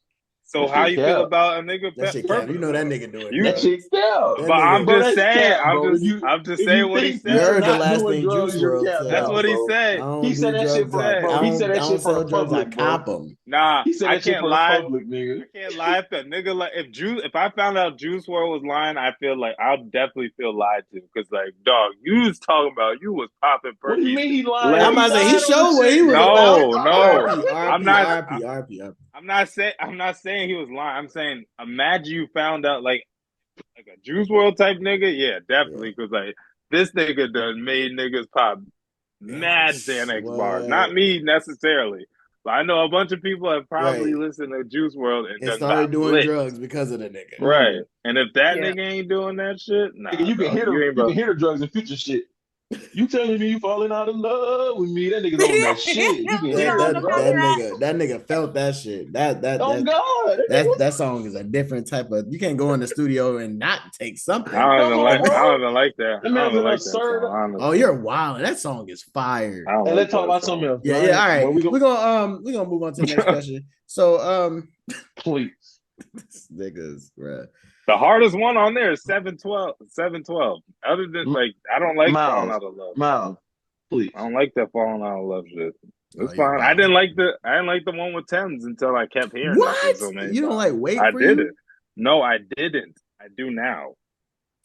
So
that
how
shit
you feel
cap.
about a nigga
That shit cap. You know that
purposely?
nigga doing
You,
That
drugs.
shit cap.
That
but I'm
nigga.
Bro,
just
that's
saying.
cap, bro.
I'm just
If
saying
you
what he
think
You
future
said.
heard the
not
last
doing
thing Juice
drugs, you're
World
cap
That's
said.
now,
what he
bro.
I
said.
He
don't
said
do
that shit
He
drugs.
for
said,
I
bro. He said
don't. I
that
don't
shit for
sell
the
drugs. I
public, bro.
cop them.
"Nah,
He said
I
that shit
can't
for the
lie.
public, nigga.
I can't lie if that nigga like if I found out Juice WRLD was lying, I feel like I'll definitely feel lied to because like dog, you was talking about you was popping
What do you
perkies.
mean he lying?
Let
Yo,
I'm
he
about to say he
lied on the
showed what he
shit,
was
nigga.
about.
no, no.
RP,
I'm
RP,
not.
RP, RP, RP.
I'm not saying he was lying. I'm saying imagine you found out like a Juice WRLD type nigga. Yeah,
Yeah.
definitely. Because like this nigga done made niggas pop mad Xanax bars. Not
What?
me necessarily, but I know a bunch of people have probably
Right.
listened to Juice WRLD and
And
done got
started doing
lit.
drugs because of the nigga.
Right.
Nigga,
And if that
Yeah.
nigga ain't doing that shit, nah,
nigga,
dog. You ain't
you
bro.
can hear the drugs and future shit. You telling me you falling out of love with me? That nigga's on that shit. You can
We
hear
don't
it,
know about
bro.
That nigga felt that shit.
Oh God, that nigga was
That song is a different type of. You can't go in the studio and not take something.
come on,
I
bro.
don't even like that.
That
I don't
man's
even
an
like that
absurd.
song,
Oh,
honestly.
you're wild. That song is fire.
I don't
And
like
let's talk
that
about something
song.
else.
Yeah,
All
yeah.
right,
All right.
well,
We're gonna move on to the next question. So
please.
niggas, bruh.
The hardest one on there is 712. 712. Other than
M-
like I don't like falling
Miles,
out of love.
Miles, please.
I don't like that falling out of love shit.
Oh,
It's
you're
fine. I
wild.
didn't like the one with Thames until I kept hearing that shit
What?
so many
You don't like
times.
wait
I
for
did
you?
it. No, I didn't. I do now.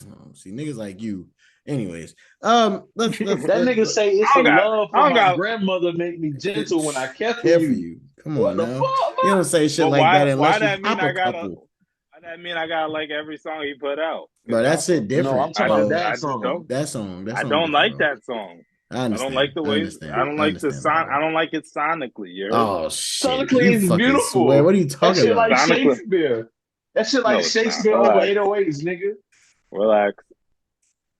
Oh, see, niggas like you Anyways, let's
that nigga say it's
I
a
don't got,
love
I
for
don't
my
got.
grandmother make me gentle when I care for
care for
you.
you. Come
What
on
the
now.
fuck,
You
man?
don't say shit
But
like that
why
unless you
that mean
pop a
I gotta?
couple.
Why that mean I gotta like every song he put out?
Bro,
I
that's it
No, I'm
different.
talking about that song.
don't.
That song
I
different,
don't like
bro.
that song.
I
I don't like
understand.
the
I
way.
understand.
I don't
I
like the
understand,
son.
bro.
I don't like it sonically. You heard?
Oh shit!
Sonically
You
is
fucking swear.
beautiful.
What are you
That
talking
shit
about?
like
Sonically,
Shakespeare. That shit like
no, it's not.
Shakespeare over
Relax,
808s, nigga.
relax,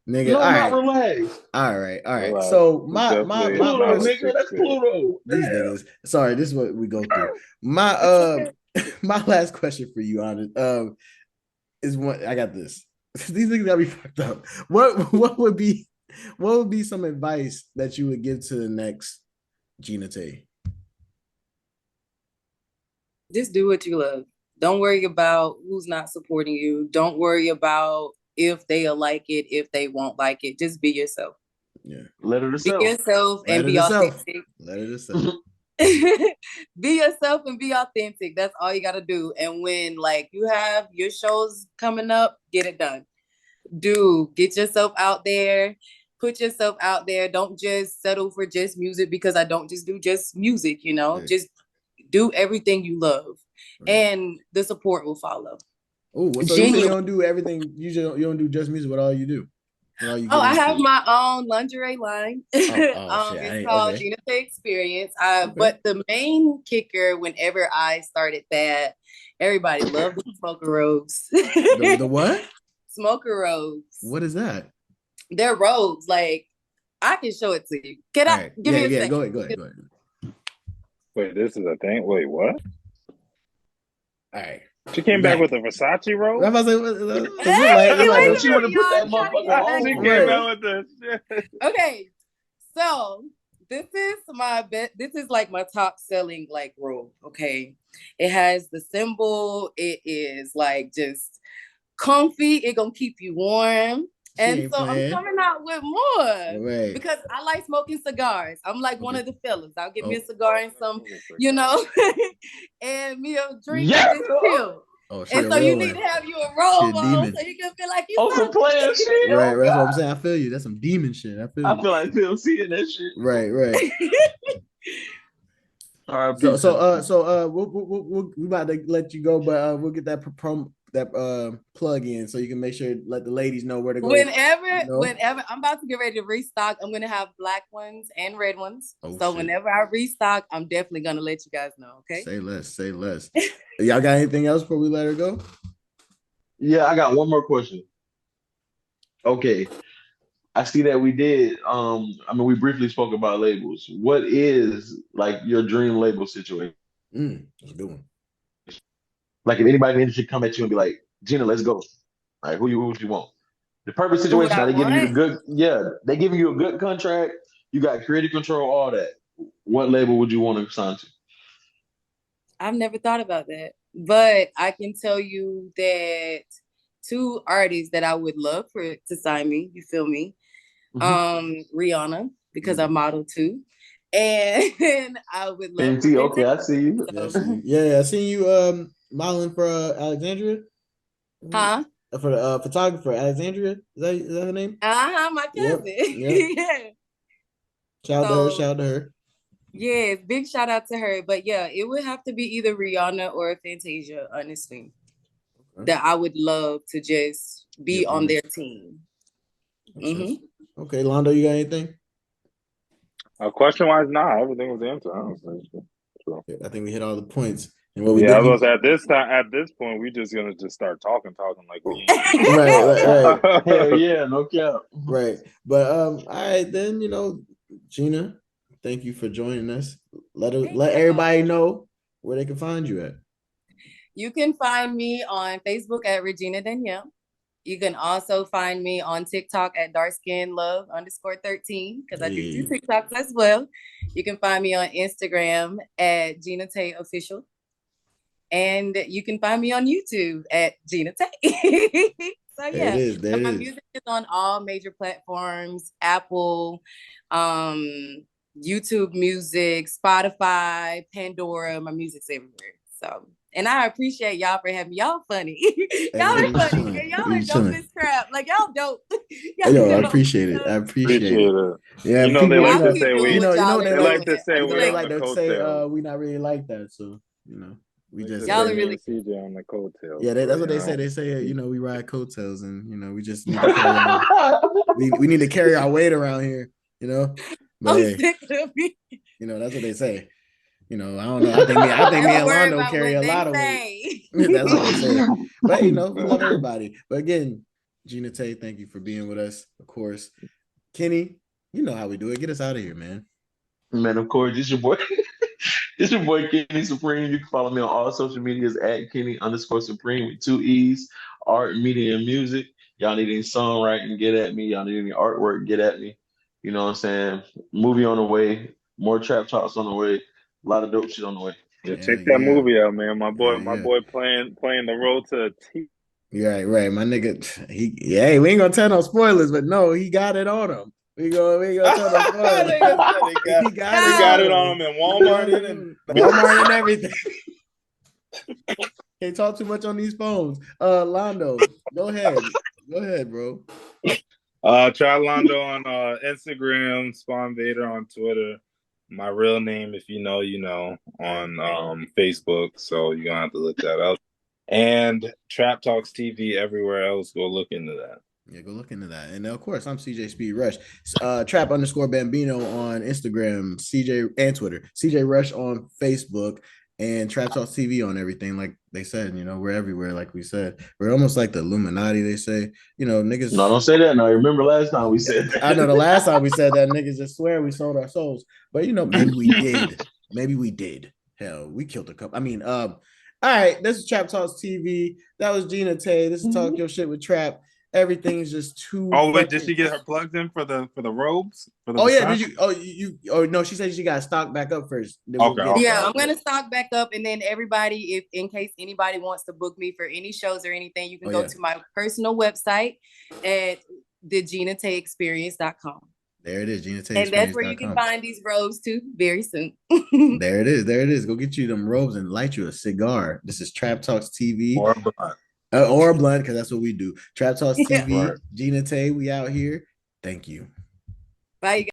Nigga,
No,
all
not
right.
relax.
All right.
relax.
So
It's
my my
definitely
my
Pluto,
not
my
like
nigga. That's
Shakespeare.
Pluto.
these
Damn.
niggas. Sorry, this is what we go through. My my last question for you, honest, is what I got this. These niggas gotta be fucked up. What would be some advice that you would give to the next Gina Tae?
Just do what you love. Don't worry about who's not supporting you. Don't worry about if they'll like it, if they won't like it. Just be yourself.
Yeah.
Let her
Be
herself.
yourself and
Let it
be
herself.
authentic.
Let it herself.
Be yourself and be authentic. That's all you gotta do. And when like you have your shows coming up, get it done. Get yourself out there. Put yourself out there. Don't just settle for just music because I don't just do just music, you know.
Right.
Just do everything you love.
Right.
And the support will follow.
Oh, so you say you don't do everything. You don't do just music. What all you do? What all you get
I
into?
have my own lingerie line.
Shit.
It's called
Okay.
Gina Tae Experience.
Okay.
But the main kicker, whenever I started that, everybody loved the smoker robes.
The what?
Smoker robes.
What is that?
They're robes. Like I can show it to you. Can I? Give me a second.
Go ahead.
Wait, this is a thing. Wait, what?
All right.
She came back with a Versace robe.
I'm about to say,
Wait
She would have put that
I'm trying to
motherfucker
get back
on.
She
to
came
it.
out with the shit.
Okay, so this is like my top selling like robe. Okay, it has the symbol. It is like just comfy. It gonna keep you warm. And so I'm coming out with more because I like smoking cigars. I'm like one of the fellas. I'll get me a cigar and some, and me a drink and just chill. And so you need to have you a robe on so you can feel like you
some player shit.
Right, that's what I'm saying. I feel you. That's some demon shit. I feel
like Phil seeing that shit.
Right. All right. So we about to let you go, but we'll get that plug in so you can make sure let the ladies know where to go.
Whenever I'm about to get ready to restock, I'm gonna have black ones and red ones. Whenever I restock, I'm definitely gonna let you guys know. Okay.
Say less. Y'all got anything else before we let her go?
Yeah, I got one more question. Okay. I see that we did. We briefly spoke about labels. What is like your dream label situation?
That's a good one.
Like if anybody in the industry come at you and be like, Gina, let's go. Like who would you want? The perfect situation. Now they giving you they giving you a good contract. You got creative control, all that. What label would you want to sign to?
I've never thought about that, but I can tell you that 2 artists that I would love to sign me. You feel me? Rihanna, because I model too. And I would love
to okay, I see you.
I seen you modeling for Alexandria.
Huh?
For the photographer, Alexandria. Is that her name?
My cousin.
Yep.
Yeah.
Shout out to her.
Yes, big shout out to her. But yeah, it would have to be either Rihanna or Fantasia, honestly. Okay. That I would love to just be on their team.
Okay, Londo, you got anything?
Question-wise, nah, everything was answered.
I think we hit all the points. And
I was at this point, we just gonna start talking like we ain't.
right.
Hell yeah, no cap.
Right. But all right, then Gina, thank you for joining us. Let everybody know where they can find you at.
You can find me on Facebook at Regina Danielle. You can also find me on TikTok at darkskinlove_13 because I do TikToks as well. You can find me on Instagram at Gina Tae Official. And you can find me on YouTube at Gina Tae. So yeah, my music is on all major platforms: Apple, YouTube Music, Spotify, Pandora. My music's everywhere. So, and I appreciate y'all for having me. Y'all funny. Y'all are funny. And y'all are dope as crap. Like y'all dope.
Yo, I appreciate it. I appreciate it.
it.
Yeah,
You know,
people,
they like to
keep
say
doing
we.
what y'all
They
are
like
doing.
to say
people
we
they
on
like
the
to say
coattails.
we not really like that. So we
They
just
just
Y'all
say
are
me
really
and CJ on the coattails.
yeah, that's what they say. They say we ride coattails, and we just need to carry we need to carry our weight around here. But
I'm
hey,
sick of it.
that's what they say. I don't know. I think me and
Worry
Londo
about
carry
what
a
they
lot of weight.
say.
That's what they say. But we love everybody. But again, Gina Tae, thank you for being with us. Of course, Kenny, you know how we do it. Get us out of here, man.
Man, of course, it's your boy. It's your boy Kenny Supreme. You can follow me on all social medias at Kenny_Supreme with 2 E's. Art, media, and music. Y'all need any songwriting, get at me. Y'all need any artwork, get at me. You know what I'm saying? Movie on the way. More trap talks on the way. A lot of dope shit on the way.
Yeah,
Hell
check that
yeah.
movie out, man. My
Hell
boy,
yeah.
playing the role to a T.
Right. My nigga, we ain't gonna tell no spoilers, but no, he got it on him. We ain't gonna tell no spoilers. He got
They
it
got
on
it
him.
on him in Walmart and
Walmart and everything. Can't talk too much on these phones. Londo, go ahead, bro.
Try Londo on Instagram, Spawn Vader on Twitter. My real name, if you know, on Facebook. So you're gonna have to look that up. And Trap Talks TV everywhere else. Go look into that.
Yeah, go look into that. And of course, I'm CJ Speed Rush. Trap_Bambino on Instagram, CJ and Twitter, CJ Rush on Facebook, and Trap Talks TV on everything. Like they said, we're everywhere. Like we said, we're almost like the Illuminati. They say, niggas.
No, don't say that. No, remember last time we said that.
I know the last time we said that niggas just swear we sold our souls, but maybe we did. Maybe we did. Hell, we killed a couple. I mean, all right. This is Trap Talks TV. That was Gina Tae. This is Talk Your Shit with Trap. Everything's just too.
Oh wait, did she get her plugs in for the robes? For the
did you? Oh no, she said she got to stock back up first.
Okay.
I'm gonna stock back up, and then everybody, if in case anybody wants to book me for any shows or anything, you can go to my personal website at theginataeexperience.com.
There it is, Gina Tae.
And that's where you can find these robes too very soon.
There it is. Go get you them robes and light you a cigar. This is Trap Talks TV.
Or a blunt.
Or a blunt, because that's what we do. Trap Talks TV,
Right.
Gina Tae, we out here. Thank you.
Bye, you guys.